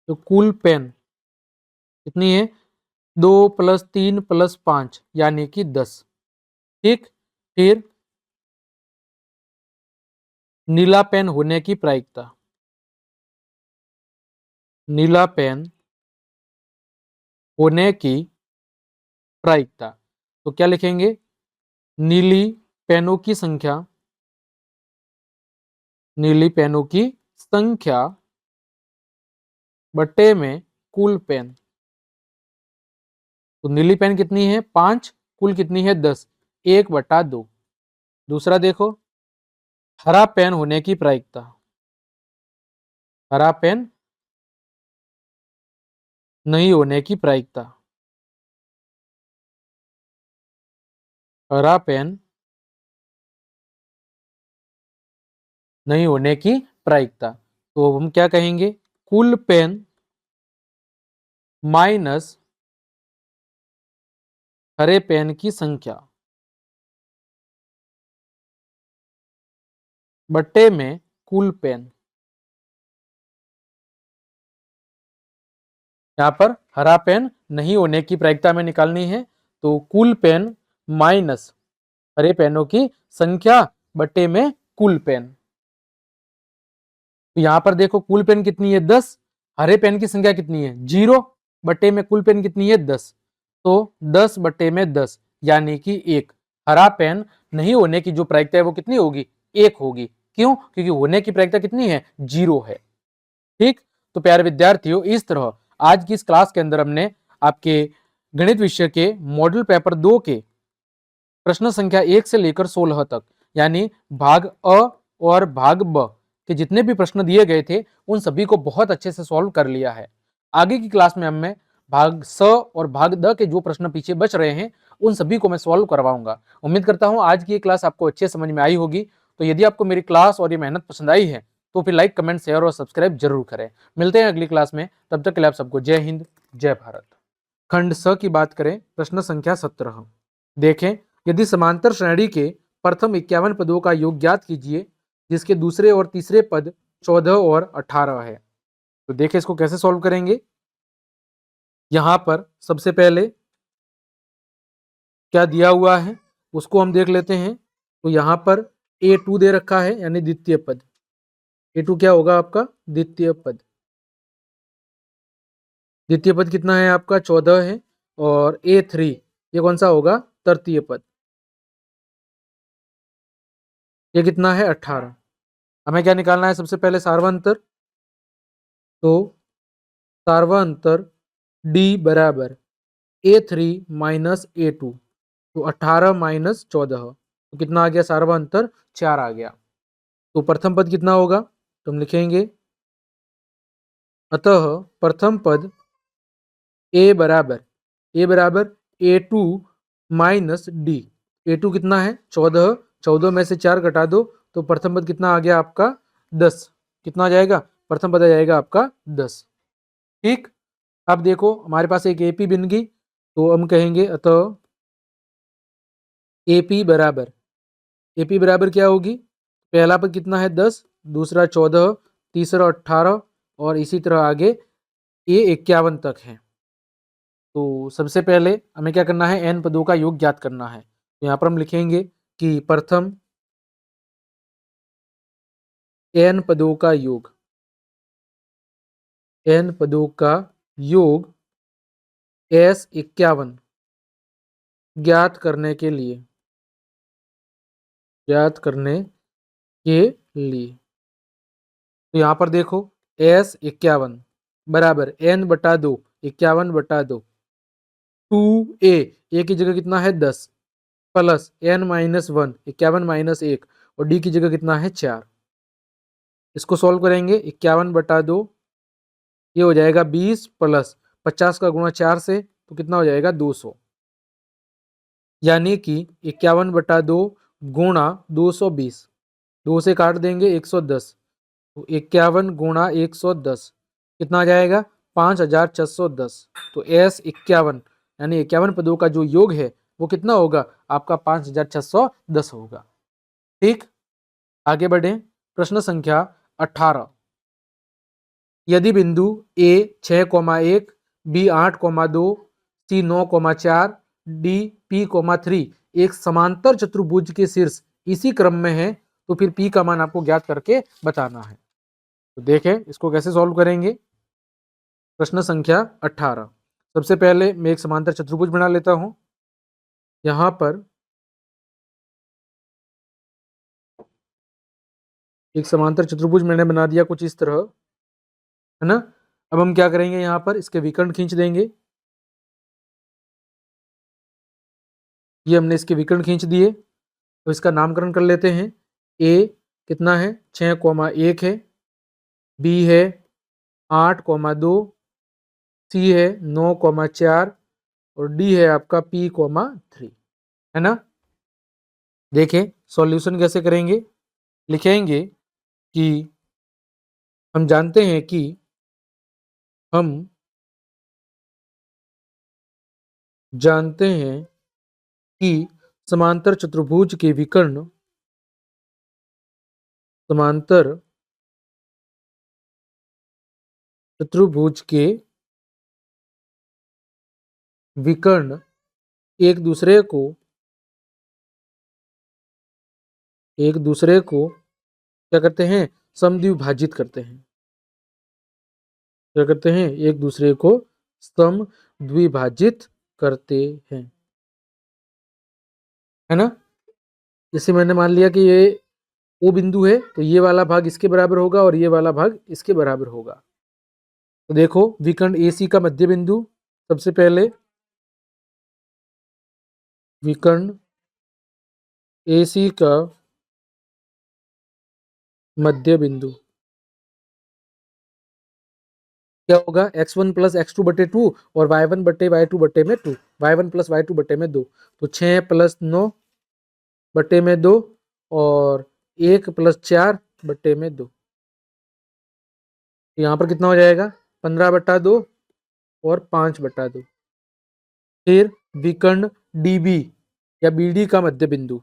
तो कुल पेन कितनी है? 2 + 3 + 5 यानी कि 10। ठीक, फिर नीला पेन होने की प्रायिकता, नीला पेन होने की प्रायिकता, तो क्या लिखेंगे? नीली पेनों की संख्या, नीली पेनों की संख्या बट्टे में कुल पेन। तो नीली पेन कितनी है? 5, कुल कितनी है? 10, 1/2। दूसरा देखो, हरा पेन होने की प्रायिकता, हरा पेन नहीं होने की प्रायिकता, हरा पेन नहीं होने की प्रायिकता। तो हम क्या कहेंगे? कुल पेन माइनस हरे पेन की संख्या बट्टे में कुल पेन। यहाँ पर हरा पेन नहीं होने की प्रायिकता में निकालनी है, तो कुल पेन माइनस हरे पेनों की संख्या बट्टे में कुल पेन। तो यहां पर देखो कुल पेन कितनी है? 10, हरे पेन की संख्या कितनी है? 0 बट्टे में कुल पेन कितनी है? 10, तो 10 बट्टे में 10 यानी कि 1। हरा पेन नहीं होने की जो प्रायिकता है वो कितनी होगी? 1 होगी। क्यों? क्योंकि होने की प्रायिकता कितनी है? 0 है। ठीक, तो प्यारे विद्यार्थियों, इस तरह आज की इस क्लास के अंदर हमने आपके गणित विषय के मॉडल पेपर 2 के प्रश्न संख्या 1 से लेकर 16 तक, यानी भाग अ और भाग ब के जितने भी प्रश्न दिए गए थे उन सभी को बहुत अच्छे से सॉल्व कर लिया है। आगे की क्लास में हमें भाग स और भाग द के जो प्रश्न पीछे बच रहे हैं उन सभी को मैं सॉल्व करवाऊंगा। उम्मीद करता हूं आज की ये क्लास आपको अच्छे समझ में आई होगी। तो यदि आपको मेरी क्लास और ये मेहनत पसंद आई है तो फिर लाइक, कमेंट, शेयर और सब्सक्राइब जरूर करें। मिलते हैं अगली क्लास में, तब तक के लिए आप सबको जय हिंद, जय भारत। खंड स की बात करें, प्रश्न संख्या 17। देखें, यदि समांतर श्रेणी के प्रथम 51 पदों का योग ज्ञात कीजिए जिसके दूसरे और तीसरे पद 14 और 18 है। तो देखें इसको कैसे सॉल्व करेंगे। यहां पर सबसे पहले क्या दिया हुआ है उसको हम देख लेते हैं। तो यहां पर A2 दे रखा है यानी द्वितीय पद। A2 क्या होगा आपका? द्वितीय पद। द्वितीय पद कितना है आपका? 14 है। और A3 ये कौन सा होगा? तृतीय पद। ये कितना है? 18। हमें क्या निकालना है? सबसे पहले सार्वंतर। तो सार्वंतर D बराबर A3 माइनस A2। तो 18 माइनस 14 तो कितना आ गया? सार्वंतर 4 आ गया। तो प्रथम पद कितना होगा? तो हम लिखेंगे अतः प्रथम पद ए बराबर A2 माइनस डी। A2 कितना है? 14। 14 में से 4 घटा दो तो प्रथम पद कितना आ गया आपका? 10। कितना आ जाएगा? प्रथम पद आ जाएगा आपका 10। ठीक। अब देखो हमारे पास एक AP बन गई। तो हम कहेंगे अतः AP बराबर क्या होगी? पहला पद कितना है? 10, दूसरा 14, तीसरा 18 और इसी तरह आगे ये 51 तक है। तो सबसे पहले हमें क्या करना है? n पदों का योग ज्ञात करना है। तो यहाँ पर हम लिखेंगे कि प्रथम n पदों का योग, n पदों का योग S51 ज्ञात करने के लिए, तो यहाँ पर देखो S51 बराबर n बटा 2, 51 बटा 2, 2a की जगह कितना है? 10 प्लस n माइनस 1, 51 माइनस 1 और d की जगह कितना है? 4। इसको सॉल्व करेंगे। 51 बटा 2 ये हो जाएगा 20 प्लस 50 का गुणा 4 से तो कितना हो जाएगा? 200। यानी कि 51 बटा 2 गुणा 220, 2 से काट देंगे 110। तो 51 गुणा 110 कितना आ जाएगा? 5610। तो S51 यानी 51 पदों का जो योग है वो कितना होगा? आपका 5610 होगा। ठीक। आगे बढ़े। प्रश्न संख्या 18। यदि बिंदु A 6,1, B 8,2, C 9,4, D P,3 एक समांतर चतुर्भुज के शीर्ष इसी क्रम में है तो फिर P का मान आपको ज्ञात करके बताना है। तो देखें इसको कैसे सॉल्व करेंगे। प्रश्न संख्या 18। सबसे पहले मैं एक समांतर चतुर्भुज बना लेता हूं। यहां पर एक समांतर चतुर्भुज मैंने बना दिया कुछ इस तरह, है ना। अब हम क्या करेंगे? यहां पर इसके विकर्ण खींच देंगे। ये हमने इसके विकर्ण खींच दिए तो इसका नामकरण कर लेते हैं। A कितना है? 6,1 है। B है 8,2, C है 9,4 और D है आपका P,3, है ना। देखें सॉल्यूशन कैसे करेंगे। लिखेंगे कि हम जानते हैं कि समांतर चतुर्भुज के विकर्ण, समांतर चतुर्भुज के विकर्ण एक दूसरे को क्या करते हैं? समद्विभाजित करते हैं। क्या करते हैं? एक दूसरे को समद्विभाजित करते हैं, है ना। जैसे मैंने मान लिया कि ये O बिंदु है तो ये वाला भाग इसके बराबर होगा और ये वाला भाग इसके बराबर होगा। तो देखो विकर्ण AC का मध्य बिंदु, सबसे पहले विकर्ण AC का मध्य बिंदु, क्या होगा, x1 प्लस x2 बटे 2 और y1 बटे y2 बटे में 2, y1 प्लस y2 बटे में 2, तो 6 प्लस 9 बटे में 2 और 1 प्लस 4 बटे में 2। यहाँ पर कितना हो जाएगा, 15 बटा 2 और 5 बटा 2। फिर विकर्ण DB या BD का मध्य बिंदु,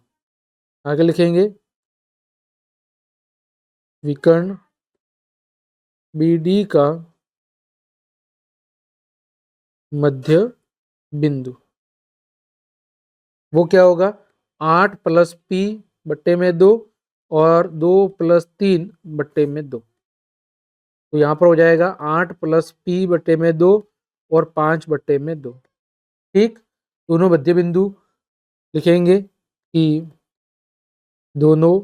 आगे लिखेंगे विकर्ण BD का मध्य बिंदु, वो क्या होगा, 8 प्लस P बट्टे में 2 और 2 प्लस 3 बट्टे में 2। तो यहाँ पर हो जाएगा 8 प्लस P बट्टे में 2 और 5 बट्टे में 2। ठीक, दोनों मध्य बिंदु लिखेंगे कि दोनों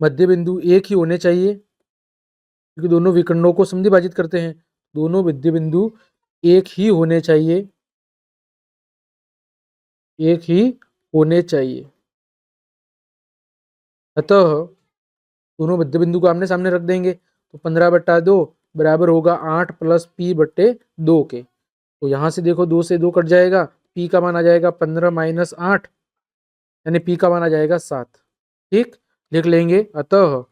मध्य बिंदु एक ही होने चाहिए, क्योंकि दोनों विकर्णों को समद्विभाजित करते हैं। दोनों मध्य बिंदु एक ही होने चाहिए, एक ही होने चाहिए। अतः दोनों मध्य बिंदु को आमने सामने रख देंगे, तो 15 बट्टा 2 बराबर होगा 8 प्लस P बट्टे 2 के। तो यहाँ से देखो 2 से 2 कट जाएगा, P का मान आ जाएगा 15 माइनस 8, यानी P का मान आ जाएगा 7। ठीक, लिख लेंगे अतः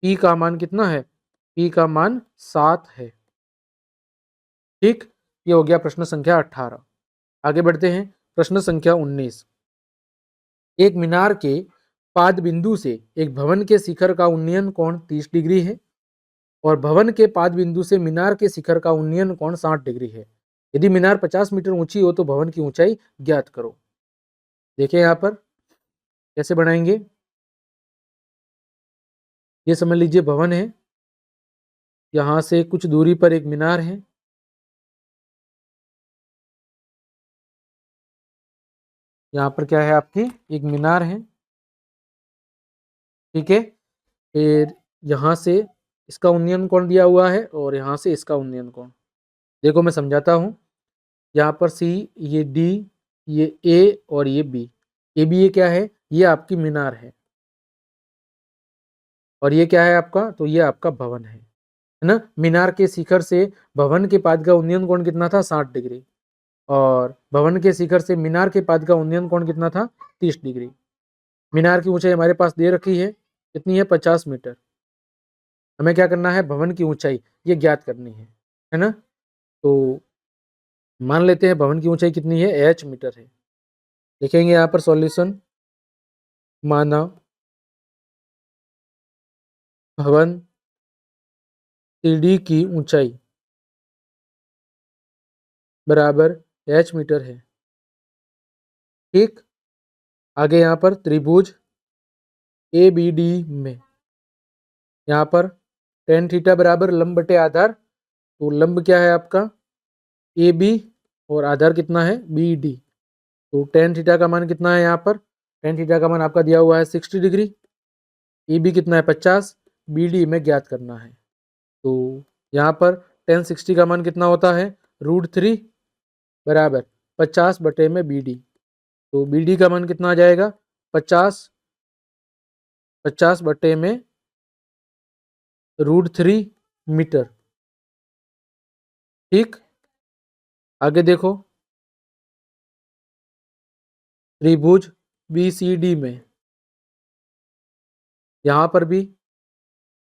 P का मान कितना है, P का मान 7 है। ठीक, ये हो गया प्रश्न संख्या 18। आगे बढ़ते हैं, प्रश्न संख्या 19। एक मीनार के पाद बिंदु से एक भवन के शिखर का उन्नयन कोण 30 डिग्री है और भवन के पाद बिंदु से मीनार के शिखर का उन्नयन कोण 60 डिग्री है। यदि मीनार 50 मीटर ऊंची हो तो भवन की ऊंचाई ज्ञात करो। देखिए यहाँ पर कैसे बनाएंगे, ये समझ लीजिए भवन है, यहां से कुछ दूरी पर एक मीनार है, यहाँ पर क्या है आपकी एक मीनार है। ठीक है, फिर यहाँ से इसका उन्नयन कोण दिया हुआ है और यहाँ से इसका उन्नयन कोण। देखो मैं समझाता हूँ, यहाँ पर C, ये D, ये A और ये B। ये भी ये क्या है, ये आपकी मीनार है और ये क्या है आपका, तो ये आपका भवन है ना। मीनार के शिखर से भवन के पाद का उन्नयन कोण कितना था, 60 डिग्री, और भवन के शिखर से मीनार के पाद का उन्नयन कोण कितना था, 30 डिग्री। मीनार की ऊंचाई हमारे पास दे रखी है, कितनी है, 50 मीटर। हमें क्या करना है, भवन की ऊंचाई ये ज्ञात करनी है ना। तो मान लेते हैं भवन की ऊंचाई कितनी है, h मीटर है। देखेंगे यहाँ पर सॉल्यूशन, माना भवन सीढ़ी की ऊंचाई बराबर h मीटर है। ठीक, आगे यहाँ पर त्रिभुज ABD में यहाँ पर tan थीटा बराबर लंब बटे आधार, तो लंब क्या है आपका AB और आधार कितना है BD। तो tan थीटा का मान कितना है, यहाँ पर tan थीटा का मान आपका दिया हुआ है 60 डिग्री, AB कितना है 50, BD में ज्ञात करना है। तो यहाँ पर tan 60 का मान कितना होता है, √3 बराबर 50 बटे में BD। तो BD का मान कितना आ जाएगा, 50 बटे में √3 मीटर। ठीक, आगे देखो त्रिभुज BCD में यहाँ पर भी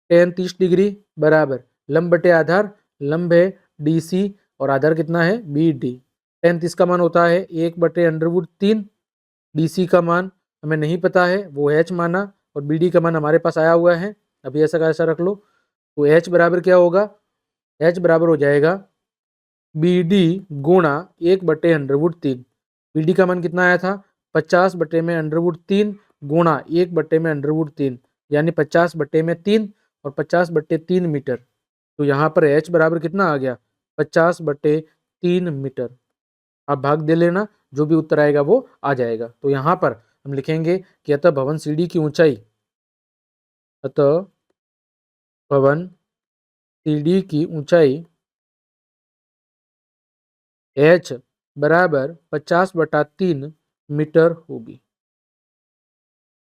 tan 30 डिग्री बराबर लंब बटे आधार, लंब है DC और आधार कितना है BD। tan 30 का मान होता है 1 बटे √3, DC का मान हमें नहीं पता है, वो h माना, और BD का मान हमारे पास आया हुआ है, अभी ऐसा का ऐसा रख लो। तो h बराबर क्या होगा, h बराबर हो जाएगा BD गुणा 1 बटे √3। BD का मान कितना आया था, 50 बटे में √3 गुणा 1 बटे में √3, यानी 50 बटे में 3 और 50 बटे 3 मीटर। तो यहाँ पर h बराबर कितना आ गया, 50 बटे 3 मीटर। आप भाग दे लेना, जो भी उत्तर आएगा वो आ जाएगा। तो यहाँ पर हम लिखेंगे कि अतः भवन सीढ़ी की ऊंचाई, अतः भवन सीढ़ी की ऊंचाई h बराबर 50 बटा 3 मीटर होगी। ये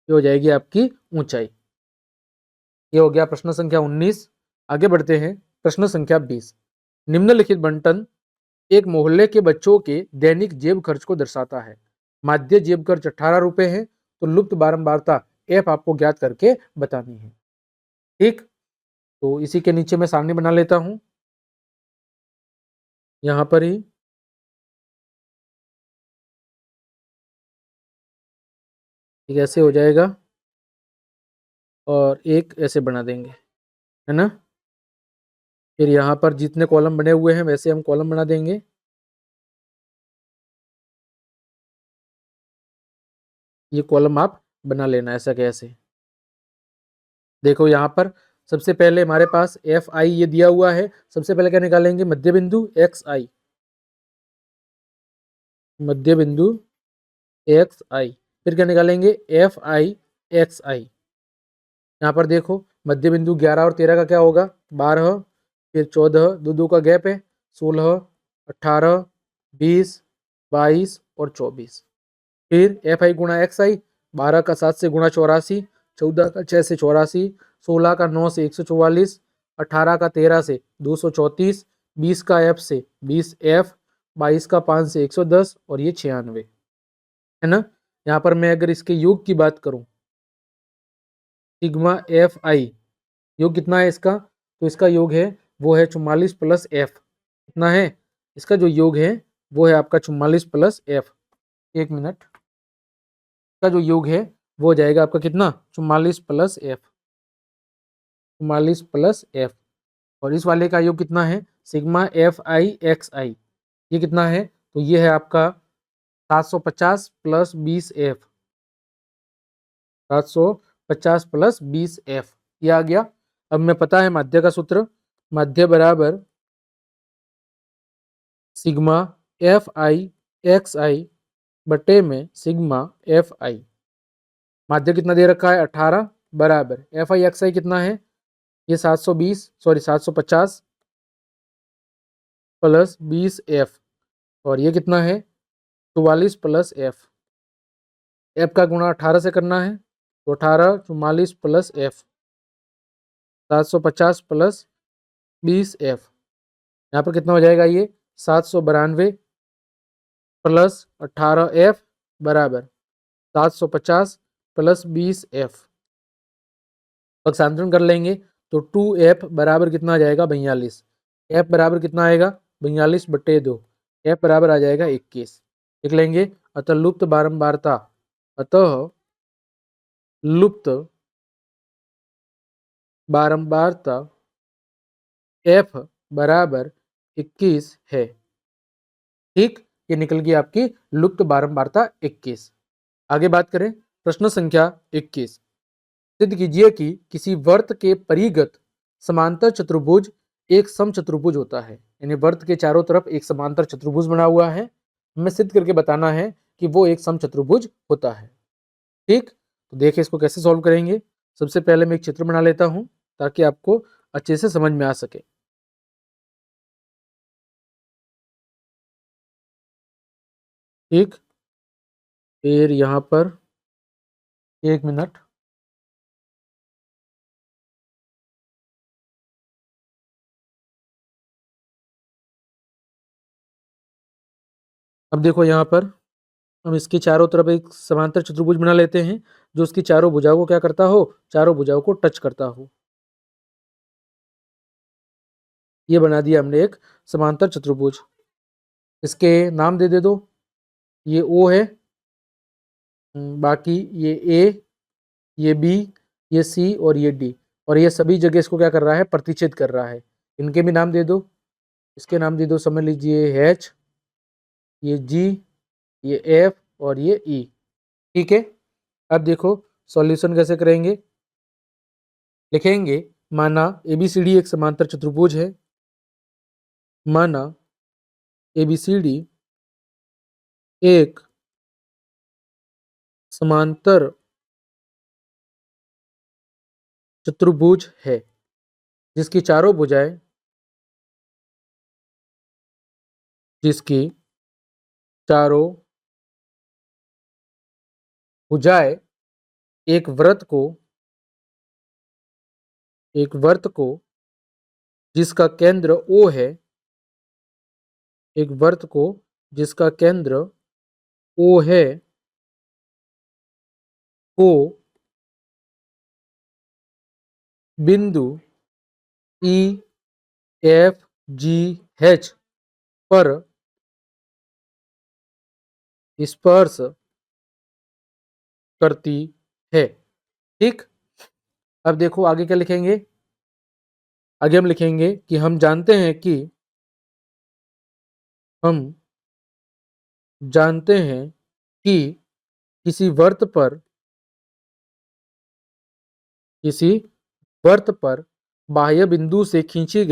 हो जाएगी आपकी ऊंचाई। ये हो गया प्रश्न संख्या 19। आगे बढ़ते हैं प्रश्न संख्या 20। निम्नलिखित बंटन एक मोहल्ले के बच्चों के दैनिक जेब खर्च को दर्शाता है। माध्य जेब खर्च 18 रुपए है, तो लुप्त बारंबारता एफ आपको ज्ञात करके बतानी है। ठीक, तो इसी के नीचे मैं सारणी बना लेता हूं, यहां पर ही एक ऐसे हो जाएगा और एक ऐसे बना देंगे, है ना। फिर यहाँ पर जितने कॉलम बने हुए हैं वैसे हम कॉलम बना देंगे। ये कॉलम आप बना लेना ऐसा कैसे। देखो यहाँ पर सबसे पहले हमारे पास एफ आई ये दिया हुआ है। सबसे पहले क्या निकालेंगे, मध्य बिंदु एक्स आई, मध्य बिंदु एक्स आई। फिर क्या निकालेंगे, एफ आई एक्स आई। यहाँ पर देखो मध्य बिंदु 11 और 13 का क्या होगा, 12, फिर 14, दो दो का गैप है, 16, 18, 20, 22 और 24। फिर एफ आई गुणा एक्स आई, 12 का 7 से गुणा 84, 14 का 6 से 84, 16 का 9 से 144, 18 का 13 से 234, 20 का एफ से 20 एफ, 22 का 5 से 110 और ये 96, है ना। यहाँ पर मैं अगर इसके योग की बात करूं, सिग्मा एफ आई योग कितना है इसका, तो इसका योग है वो है 44 प्लस एफ। कितना है इसका जो योग है वो है आपका 44 प्लस एफ। एक मिनट, का जो योग है वो हो जाएगा आपका कितना, 44 प्लस एफ, 44 प्लस एफ। और इस वाले का योग कितना है, सिग्मा एफ आई एक्स आई, ये कितना है, तो ये है आपका 750 प्लस 20 एफ, 750 प्लस 20 एफ, ये आ गया। अब मैं पता है माध्य का सूत्र, माध्य बराबर सिग्मा एफ आई एक्स आई बटे में सिग्मा एफ आई। माध्य कितना दे रखा है, 18, बराबर एफ आई एक्स आई कितना है, ये 720 सॉरी 750 प्लस 20 एफ, और ये कितना है 44 प्लस एफ। एफ का गुणा 18 से करना है, तो 18 44 प्लस एफ, 750 प्लस 20 एफ। यहाँ पर कितना हो जाएगा, ये 792 प्लस 18 एफ बराबर 750 प्लस 20 एफ। पक्षांतरण कर लेंगे तो 2f बराबर कितना आ जाएगा, 42। f बराबर कितना आएगा, 42/2। f बराबर आ जाएगा 21। लिख लेंगे, अतः लुप्त बारंबारता, अतः लुप्त बारंबारता f बराबर 21 है। ठीक, ये निकल गई आपकी लुप्त बारंबारता 21। आगे बात करें प्रश्न संख्या 21। सिद्ध कीजिए कि किसी वर्त के परिगत समांतर चतुर्भुज एक समचतुर्भुज होता है। यानी वर्त के चारों तरफ एक समांतर चतुर्भुज बना हुआ है, हमें सिद्ध करके बताना है कि वो एक समचतुर्भुज होता है। ठीक, तो देखिए इसको कैसे सॉल्व करेंगे। सबसे पहले मैं एक चित्र बना लेता हूं ताकि आपको अच्छे से समझ में आ सके। ठीक, फिर यहां पर एक मिनट, अब देखो यहाँ पर हम इसके चारों तरफ एक समांतर चतुर्भुज बना लेते हैं जो उसकी चारों भुजाओं को क्या करता हो, चारों भुजाओं को टच करता हो। ये बना दिया हमने एक समांतर चतुर्भुज। इसके नाम दे दो, ये ओ है, बाकी ये ए, ये बी, ये सी और ये डी, और ये सभी जगह इसको क्या कर रहा है, प्रतिच्छेद कर रहा है। इनके भी नाम दे दो, इसके नाम दे दो, समझ लीजिए एच, ये जी, ये एफ और ये ई। ठीक है, अब देखो सॉल्यूशन कैसे करेंगे। लिखेंगे, माना एबीसीडी एक समांतर चतुर्भुज है, माना एबीसीडी एक समांतर चतुर्भुज है जिसकी चारों भुजाएं, जिसकी चारों भुजाएं एक वृत्त को, एक वृत्त को जिसका केंद्र ओ है, एक वर्त को जिसका केंद्र O है को बिंदु E F G H पर स्पर्श करती है। ठीक, अब देखो आगे क्या लिखेंगे। आगे हम लिखेंगे कि हम जानते हैं कि किसी वर्त पर बाह्य बिंदु से खींची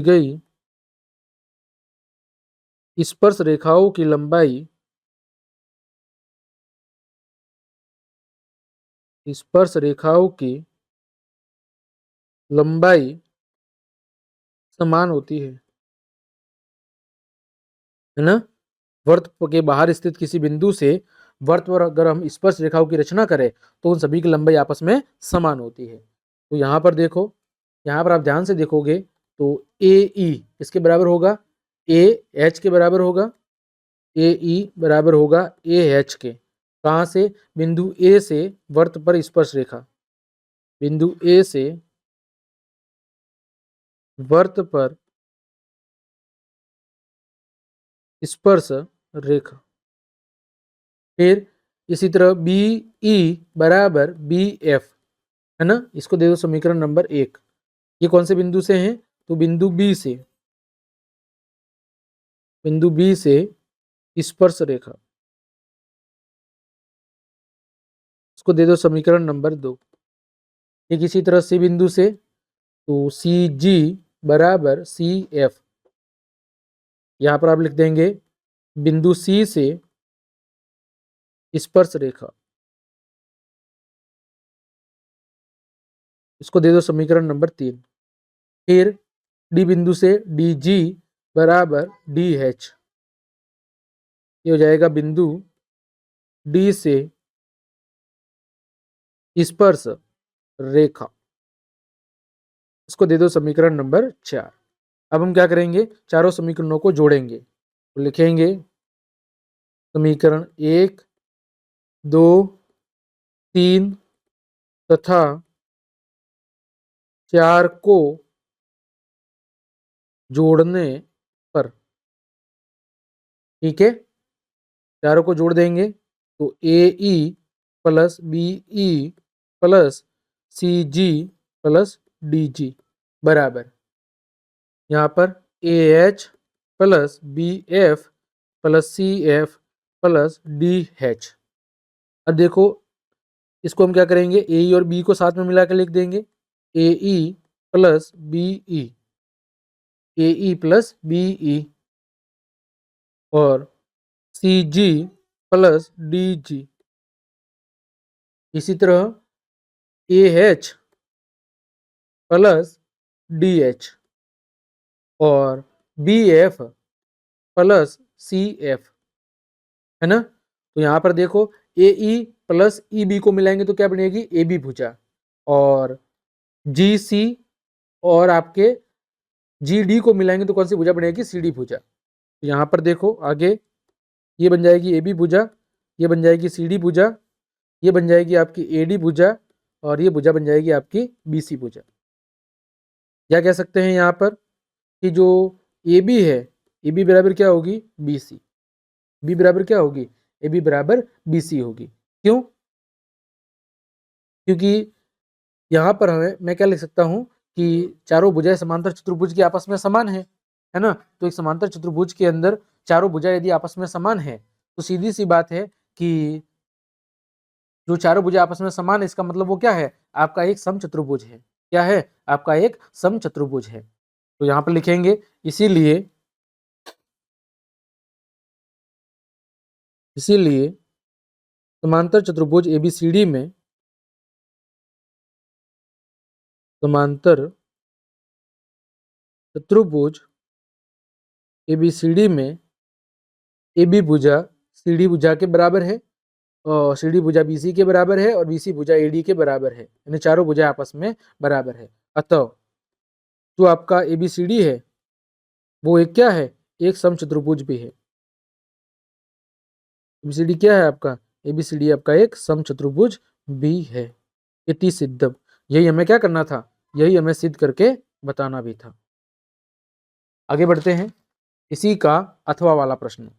गई स्पर्श रेखाओं की लंबाई समान होती है ना। वर्त के बाहर स्थित किसी बिंदु से वर्त पर अगर हम स्पर्श रेखाओं की रचना करें तो उन सभी की लंबाई आपस में समान होती है। तो यहाँ पर देखो, यहाँ पर आप ध्यान से देखोगे तो ए ई किसके बराबर होगा, ए एच के बराबर होगा, ए ई बराबर होगा ए एच के। कहाँ से, बिंदु ए से वर्त पर स्पर्श रेखा, बिंदु ए से वर्त पर स्पर्श रेखा। फिर इसी तरह बी ई बराबर बी एफ है ना, इसको दे दो समीकरण नंबर 1। ये कौन से बिंदु से हैं, तो बिंदु बी से स्पर्श रेखा, इसको दे दो समीकरण नंबर 2। एक इसी तरह सी बिंदु से, तो सी जी बराबर सी एफ, यहां पर आप लिख देंगे बिंदु सी से स्पर्श रेखा, इसको दे दो समीकरण नंबर 3। फिर डी बिंदु से डी जी बराबर डी एच, ये हो जाएगा बिंदु डी से स्पर्श रेखा, इसको दे दो समीकरण नंबर 4। अब हम क्या करेंगे, चारों समीकरणों को जोड़ेंगे। तो लिखेंगे समीकरण 1, 2, 3 तथा 4 को जोड़ने पर, ठीक है, चारों को जोड़ देंगे तो a e plus b e plus c g plus d g बराबर, यहाँ पर a h plus b f plus c f plus d h. अब देखो इसको हम क्या करेंगे, ए ई और बी को साथ में मिलाकर लिख देंगे, a e plus b e, a e plus b e और c g plus d g. इसी तरह a h plus d h और b f plus c f, है ना। तो यहाँ पर देखो ए ई प्लस ई बी को मिलाएंगे तो क्या बनेगी, ए बी भुजा, और जी सी और आपके जी डी को मिलाएंगे तो कौन सी भुजा बनेगी, सी डी भुजा। तो यहाँ पर देखो आगे ये बन जाएगी ए बी भुजा, ये बन जाएगी सी डी भुजा, ये बन जाएगी आपकी ए डी भुजा और ये भुजा बन जाएगी आपकी बी सी भुजा। या कह सकते हैं यहाँ पर कि जो ए बी है, ए बी बराबर क्या होगी, बी सी, बी बराबर क्या होगी, ए बी बराबर बी सी होगी। क्यों, क्योंकि यहाँ पर मैं क्या लिख सकता हूँ कि चारों भुजाएं समांतर चतुर्भुज की आपस में समान है ना। तो एक समांतर चतुर्भुज के अंदर चारों भुजाएं यदि आपस में समान है तो सीधी सी बात है कि जो चारों भुजाएं आपस में समान है इसका मतलब वो क्या है, आपका एक समचतुर्भुज है। क्या है, आपका एक समचतुर्भुज है। तो यहाँ पर लिखेंगे इसीलिए समांतर चतुर्भुज एबीसीडी में, समांतर चतुर्भुज एबीसीडी में ए बी भुजा सी डी भुजा के बराबर है CD भुजा BC के बराबर है और BC भुजा AD के बराबर है, यानी चारों भुजा आपस में बराबर है। अतः जो आपका ABCD है वो एक क्या है, एक समचतुर्भुज भी है। ABCD क्या है आपका, ABCD आपका एक समचतुर्भुज भी है। इति सिद्धम, यही हमें क्या करना था, यही हमें सिद्ध करके बताना भी था। आगे बढ़ते हैं, इसी का अथवा वाला प्रश्न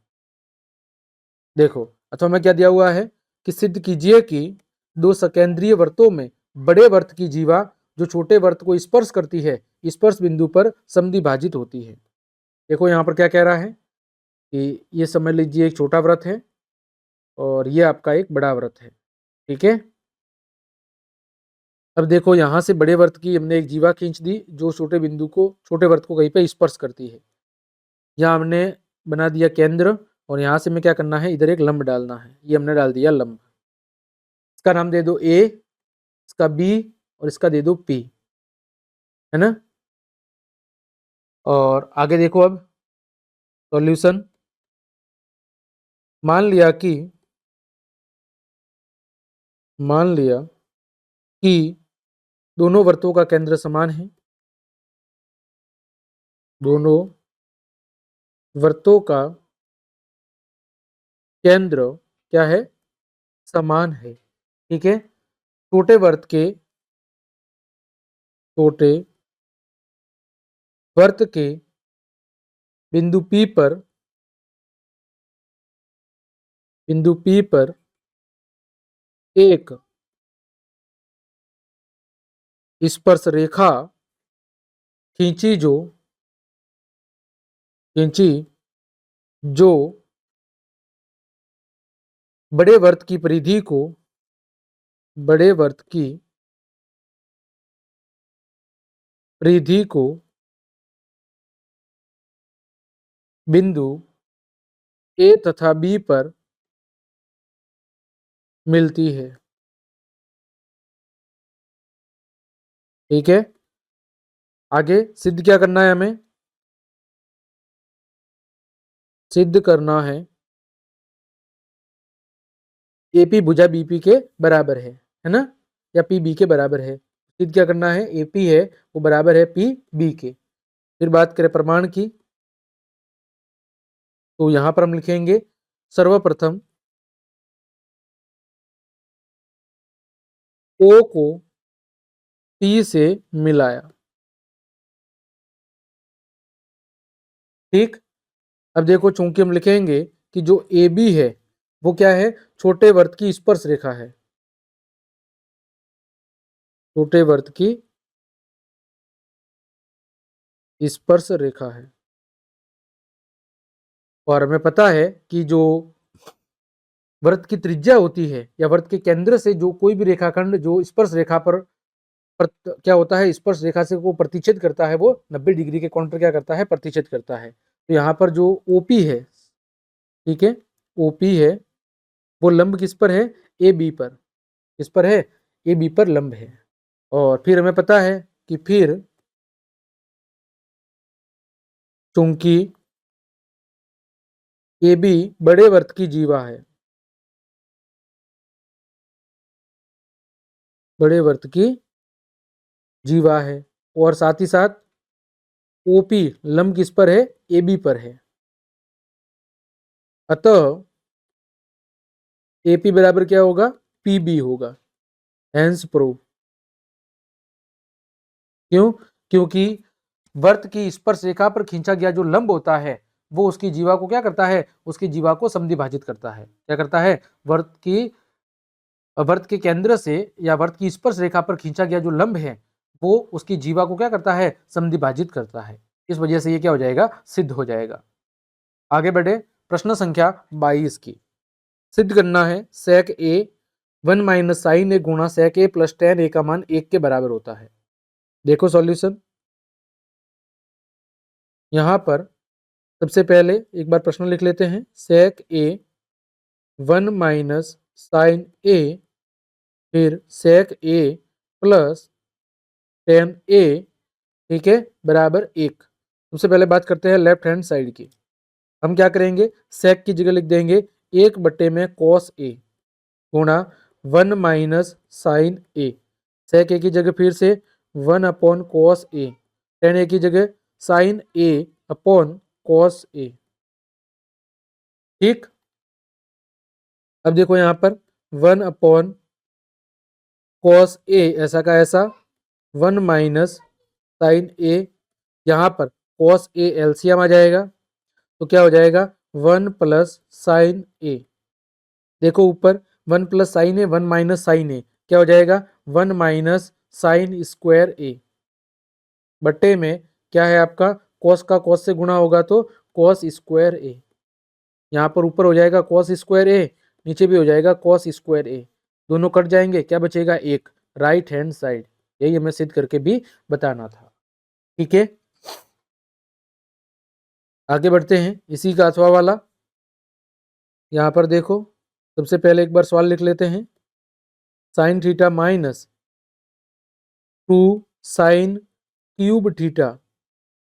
देखो। अथवा में क्या दिया हुआ है कि सिद्ध कीजिए कि दो सकेंद्रीय वृत्तों में बड़े वृत्त की जीवा जो छोटे वृत्त को स्पर्श करती है, स्पर्श बिंदु पर समद्विभाजित होती है। देखो यहाँ पर क्या कह रहा है कि ये समझ लीजिए एक छोटा वृत्त है और ये आपका एक बड़ा वृत्त है, ठीक है। अब देखो यहाँ से बड़े वृत्त की हमने एक जीवा खींच दी जो छोटे बिंदु को, छोटे वृत्त को कहीं पे स्पर्श करती है। यहाँ हमने बना दिया केंद्र और यहाँ से हमें क्या करना है, इधर एक लंब डालना है। ये हमने डाल दिया लंब। इसका नाम दे दो A, इसका B और इसका दे दो P, है ना। और आगे देखो अब सॉल्यूशन। मान लिया कि दोनों वृत्तों का केंद्र समान है, दोनों वृत्तों का केंद्र क्या है, समान है, ठीक है। छोटे वृत्त के बिंदु P पर एक स्पर्श रेखा खींची जो बड़े वृत्त की परिधि को बिंदु A तथा B पर मिलती है, ठीक है। आगे सिद्ध क्या करना है, हमें सिद्ध करना है AP भुजा BP के बराबर है ना, या PB के बराबर है। सिद्ध क्या करना है, AP है वो बराबर है PB के। फिर बात करें प्रमाण की, तो यहां पर हम लिखेंगे सर्वप्रथम O को P से मिलाया, ठीक। अब देखो चूंकि हम लिखेंगे कि जो AB है वो क्या है, छोटे वृत्त की स्पर्श रेखा है, छोटे वृत्त की स्पर्श रेखा है। और हमें पता है कि जो वृत्त की त्रिज्या होती है या वृत्त के केंद्र से जो कोई भी रेखाखंड जो स्पर्श रेखा पर क्या होता है, स्पर्श रेखा से वो प्रतिच्छेद करता है, वो 90 डिग्री के कोण पर क्या करता है, प्रतिच्छेद करता है। तो यहाँ पर जो OP है, ठीक है, OP है वो लंब किस पर है, AB पर। किस पर है, AB पर लंब है। और फिर हमें पता है कि फिर चूंकि AB बड़े वृत्त की जीवा है, बड़े वृत्त की जीवा है, और साथ ही साथ OP लंब किस पर है, AB पर है। अतः AP बराबर क्या होगा, PB होगा। Hence prove. क्यों, क्योंकि वृत्त की स्पर्श रेखा पर खींचा गया जो लंब होता है वो उसकी जीवा को क्या करता है, उसकी जीवा को समद्विभाजित करता है। क्या करता है, वृत्त के केंद्र से या वृत्त की स्पर्श रेखा पर खींचा गया जो लंब है वो उसकी जीवा को क्या करता है, समद्विभाजित करता है। इस वजह से ये क्या हो जाएगा, सिद्ध हो जाएगा। आगे बढ़े, प्रश्न संख्या 22 की। सिद्ध करना है sec A 1 माइनस साइन ए गुणा sec A plus tan A का मान 1 के बराबर होता है। देखो सॉल्यूशन, यहां पर सबसे पहले एक बार प्रश्न लिख लेते हैं। sec A 1 minus sine A फिर sec A plus tan A, ठीक है, बराबर 1। सबसे पहले बात करते हैं लेफ्ट हैंड साइड की। हम क्या करेंगे, sec की जगह लिख देंगे 1 बटे में cos A, गुणा 1 माइनस साइन ए, सेक ए की जगह फिर से 1 अपॉन कॉस ए, टेन ए की जगह sign A upon cos A. ठीक, अब देखो यहाँ पर 1 अपॉन कॉस ए ऐसा का ऐसा, 1 माइनस साइन ए, यहाँ पर कॉस ए एलसीएम आ जाएगा तो क्या हो जाएगा 1 प्लस साइन ए। देखो ऊपर 1 प्लस साइन ए 1 माइनस साइन ए क्या हो जाएगा 1 माइनस साइन स्क्वायर ए, बट्टे में क्या है आपका कॉस का कॉस से गुणा होगा तो कॉस स्क्वायर ए। यहाँ पर ऊपर हो जाएगा कॉस स्क्वायर ए, नीचे भी हो जाएगा कॉस स्क्वायर ए, दोनों कट जाएंगे, क्या बचेगा एक, राइट हैंड साइड। यही हमें सिद्ध करके भी बताना था। ठीक है, आगे बढ़ते हैं इसी का अथवा वाला। यहाँ पर देखो सबसे पहले एक बार सवाल लिख लेते हैं, sine theta minus 2 sine cube theta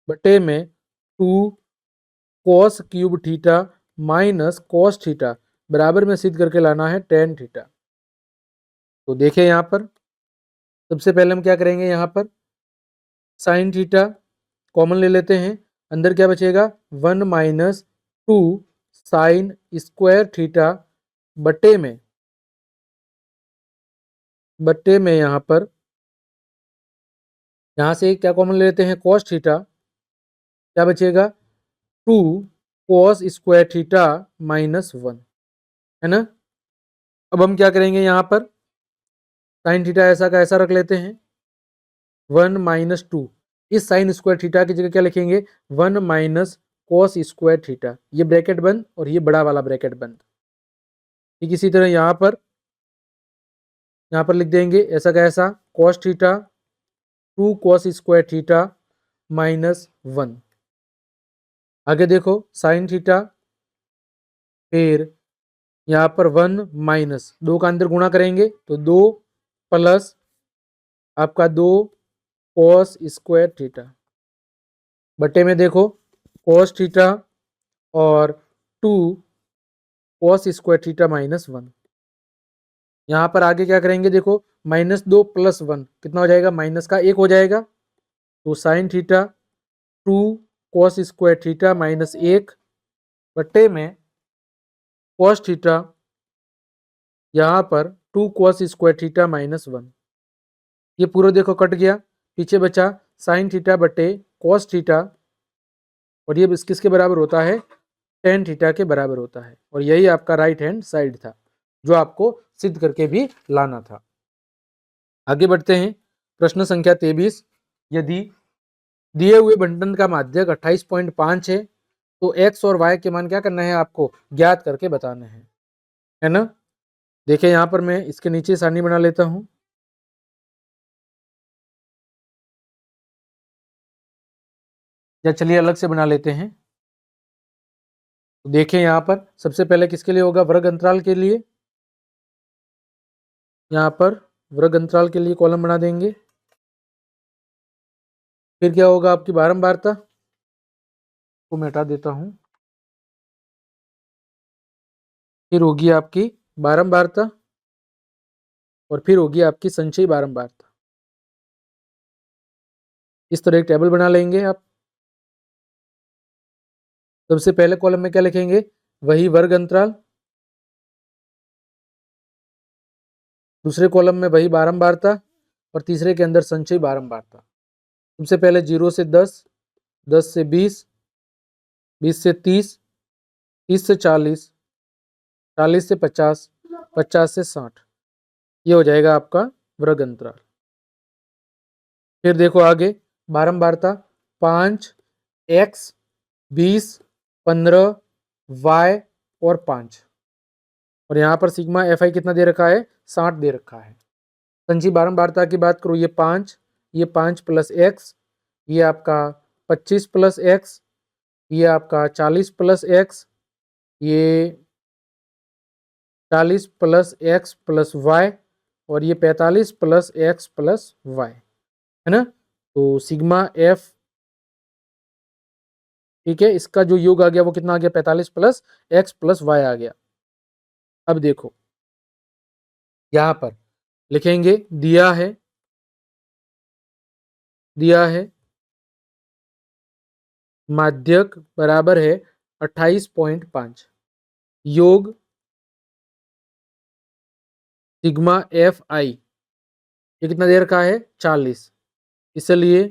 बटे में 2 cos cube theta minus cos theta बराबर में सिद्ध करके लाना है टेन थीटा। तो देखिए यहाँ पर सबसे पहले हम क्या करेंगे, यहाँ पर साइन थीटा कॉमन ले लेते हैं, अंदर क्या बचेगा 1 माइनस 2 साइन स्क्वायर थीटा बट्टे में यहाँ पर यहाँ से क्या कॉमन ले लेते हैं कॉस थीटा, क्या बचेगा 2 कॉस स्क्वायर थीटा माइनस 1, है ना। अब हम क्या करेंगे, यहाँ पर साइन थीटा ऐसा का ऐसा रख लेते हैं, 1 माइनस 2, इस साइन स्क्वायर थीटा की जगह क्या लिखेंगे 1 माइनस कॉस स्क्वायर थीटा, ये ब्रैकेट बंद और ये बड़ा वाला ब्रैकेट बंद। ठीक इसी तरह यहाँ पर लिख देंगे ऐसा का ऐसा cos theta 2 cos square theta minus 1। आगे देखो साइन थीटा, फिर यहाँ पर 1 माइनस 2 का अंदर गुणा करेंगे तो 2 प्लस आपका 2 कॉस स्क्वायर थीटा बटे में देखो कॉस थीटा और 2 कॉस स्क्वायर थीटा माइनस 1। यहाँ पर आगे क्या करेंगे, देखो माइनस 2 प्लस 1 कितना हो जाएगा, माइनस का 1 हो जाएगा, तो sine theta 2 cos square theta minus 1 बटे में कॉस थीटा यहाँ पर 2 कॉस स्क्वायर थीटा माइनस 1। ये पूरा देखो कट गया, पीछे बचा साइन थीटा बटे कॉस थीटा, और ये किसके बराबर होता है, टेन थीटा के बराबर होता है, और यही आपका राइट हैंड साइड था जो आपको सिद्ध करके भी लाना था। आगे बढ़ते हैं, प्रश्न संख्या 23, यदि दिए हुए बंटन का माध्यक 28.5 है तो x और y के मान क्या करना है, आपको ज्ञात करके बताना है ना। देखिए यहाँ पर मैं इसके नीचे सारणी बना लेता हूं, या चलिए अलग से बना लेते हैं। तो देखिए यहाँ पर सबसे पहले किसके लिए होगा, वर्ग अंतराल के लिए, यहाँ पर वर्ग अंतराल के लिए कॉलम बना देंगे। फिर क्या होगा, आपकी बारंबारता को मैं हटा देता हूं, फिर होगी आपकी बारंबारता, और फिर होगी आपकी संचयी बारंबारता। इस तरह एक टेबल बना लेंगे आप। सबसे पहले कॉलम में क्या लिखेंगे, वही वर्ग अंतराल, दूसरे कॉलम में वही बारंबारता, और तीसरे के अंदर संचयी बारंबारता। सबसे पहले 0 से 10, 10 से 20, 20 से 30, 30 से 40, 40 से 50, 50 से 60, ये हो जाएगा आपका वर्ग अंतराल। फिर देखो आगे बारंबारता 5, x, 20, 15, y और 5, और यहाँ पर सिग्मा fi कितना दे रखा है, 60 दे रखा है। संचयी बारंबारता की बात करूँ, ये 5 प्लस x, ये आपका 25 प्लस x, ये आपका 40 प्लस x, ये 40 प्लस x प्लस y, और ये 45 प्लस x प्लस y, है ना। तो सिग्मा f, ठीक है, इसका जो योग आ गया वो कितना आ गया, 45 प्लस x प्लस y आ गया। अब देखो यहां पर लिखेंगे दिया है माध्यक बराबर है 28.5, योग सिग्मा एफ आई ये कितना देर का है 40, इसलिए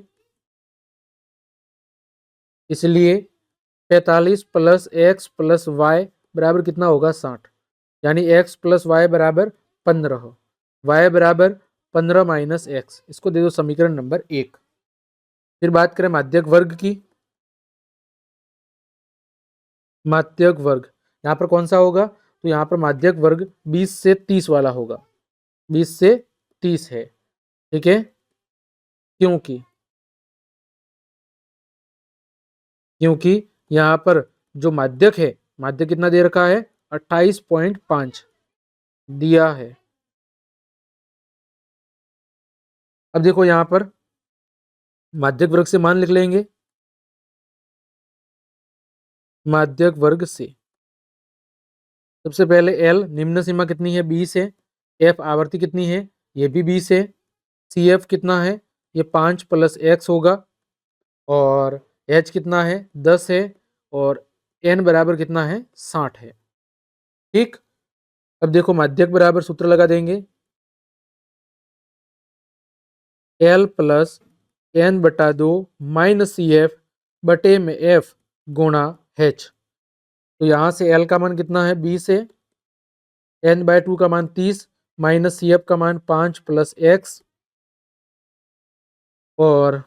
45 प्लस एक्स प्लस वाई बराबर कितना होगा 60, यानी एक्स प्लस वाई बराबर 15, वाई बराबर 15 माइनस एक्स, इसको दे दो समीकरण नंबर 1। फिर बात करें माध्यक वर्ग की। माध्यक वर्ग यहाँ पर कौन सा होगा, तो यहाँ पर माध्यक वर्ग 20 से 30 वाला होगा, 20 से 30 है, ठीक है। क्योंकि यहाँ पर जो माध्यक है, माध्यक कितना दे रखा है 28.5 दिया है। अब देखो यहाँ पर माध्यक वर्ग से मान लिख लेंगे, माध्यक वर्ग से सबसे पहले L निम्न सीमा कितनी है 20 है, F आवर्ती कितनी है ये भी 20 है, CF कितना है ये 5 प्लस x होगा, और H कितना है 10 है, और N बराबर कितना है 60 है, ठीक। अब देखो माध्यक बराबर सूत्र लगा देंगे, L प्लस N बटा 2 माइनस CF बटे में F गुणा H। तो यहाँ से L का मान कितना है 20 है, N बाय 2 का मान 30, माइनस CF का मान 5 प्लस x, और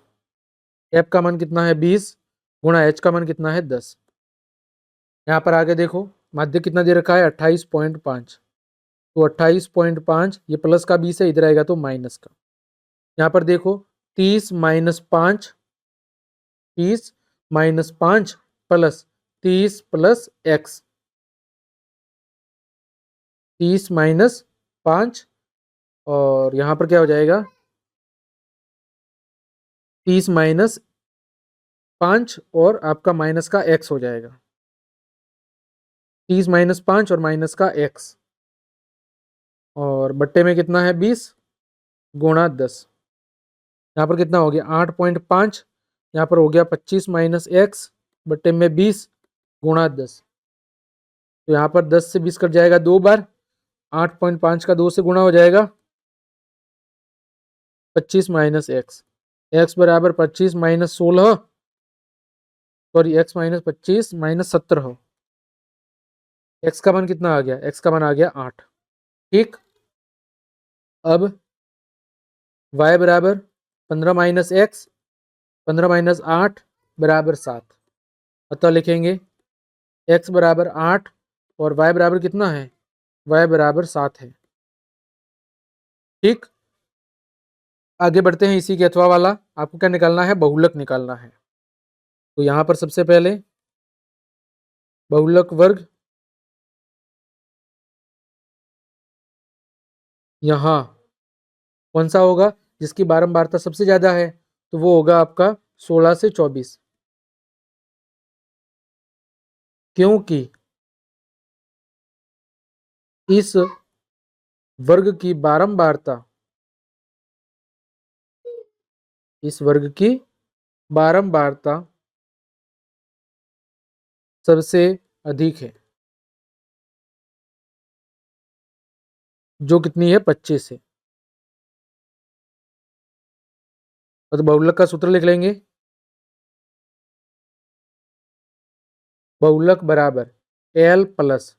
F का मान कितना है 20 गुणा H का मान कितना है 10। यहाँ पर आगे देखो माध्यक कितना दे रखा है 28.5, तो 28.5 ये प्लस का 20 है, इधर आएगा तो माइनस का। यहाँ पर देखो 30 minus 5, 30 minus 5 plus 30 plus x, 30 minus 5, और यहाँ पर क्या हो जाएगा 30 माइनस 5 और आपका माइनस का x हो जाएगा, 30 माइनस 5 और माइनस का x, और बट्टे में कितना है 20 गुणा 10। यहाँ पर कितना हो गया 8.5, यहाँ पर हो गया 25 माइनस एक्स बट्टे में 20 गुणा 10। तो यहाँ पर 10 से 20 कट जाएगा 2 बार, 8.5 का 2 से गुणा हो जाएगा 25 माइनस एक्स, एक्स बराबर 25 minus 16, sorry x minus 25 minus 17, x का मान कितना आ गया, एक्स का मान आ गया 8, ठीक। अब y बराबर 15 माइनस एक्स, 15 माइनस 8 बराबर 7, अतः लिखेंगे x बराबर 8 और y बराबर कितना है, y बराबर 7 है, ठीक। आगे बढ़ते हैं इसी के अथवा वाला, आपको क्या निकालना है बहुलक निकालना है। तो यहाँ पर सबसे पहले बहुलक वर्ग, यहाँ कौन सा होगा जिसकी बारंबारता सबसे ज्यादा है, तो वो होगा आपका 16 से 24, क्योंकि इस वर्ग की बारंबारता, इस वर्ग की बारंबारता सबसे अधिक है, जो कितनी है 25 है। तो बहुलक का सूत्र लिख लेंगे, बहुलक बराबर L plus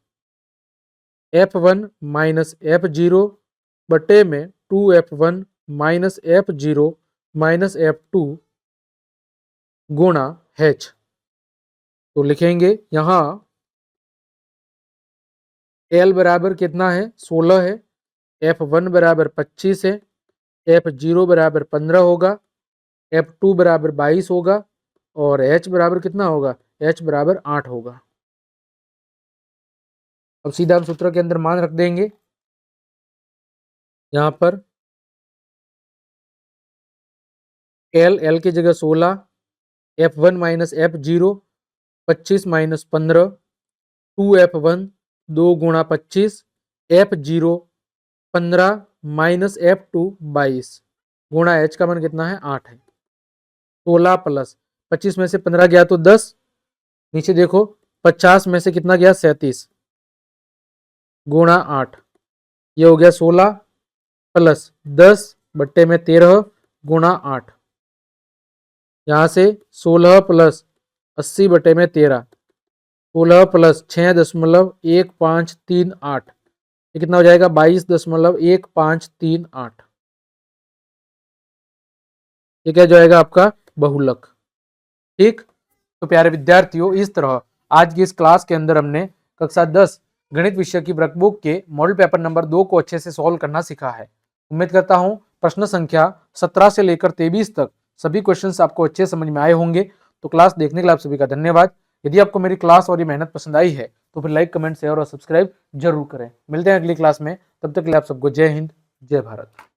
F1 minus F0 बटे में 2F1 minus F0 minus F2 गुणा H। तो लिखेंगे यहाँ L बराबर कितना है 16 है, F1 बराबर 25 है, F0 बराबर 15 होगा, F2 बराबर 22 होगा, और H बराबर कितना होगा, H बराबर 8 होगा। अब सीधा हम सूत्र के अंदर मान रख देंगे, यहाँ पर L की जगह 16, F1 minus F0 25 minus 15, 2F1 2 गुणा 25, F0 15 माइनस F2 22 गुणा H का मान कितना है 8 है। 16 प्लस 25 में से 15 गया तो 10, नीचे देखो 50 में से कितना गया 37 गुणा 8, ये हो गया 16 प्लस 10 बट्टे में 13 गुणा 8, यहाँ से 16 प्लस 80 बटे में 13, 16 प्लस 6.1538, ये कितना हो जाएगा 22.1538। ये क्या जाएगा आपका बहुलक। ठीक, तो प्यारे विद्यार्थियों, इस तरह आज की इस क्लास के अंदर हमने कक्षा 10 गणित विषय की वर्कबुक के मॉडल पेपर नंबर 2 को अच्छे से सॉल्व करना सीखा है। उम्मीद करता हूं प्रश्न संख्या 17 से लेकर 23 तक सभी क्वेश्चंस आपको अच्छे समझ में आए होंगे। तो क्लास देखने के लिए आप सभी का धन्यवाद। यदि आपको मेरी क्लास और ये मेहनत पसंद आई है तो फिर लाइक, कमेंट, शेयर और सब्सक्राइब जरूर करें। मिलते हैं अगली क्लास में, तब तक के लिए आप सबको जय हिंद, जय भारत।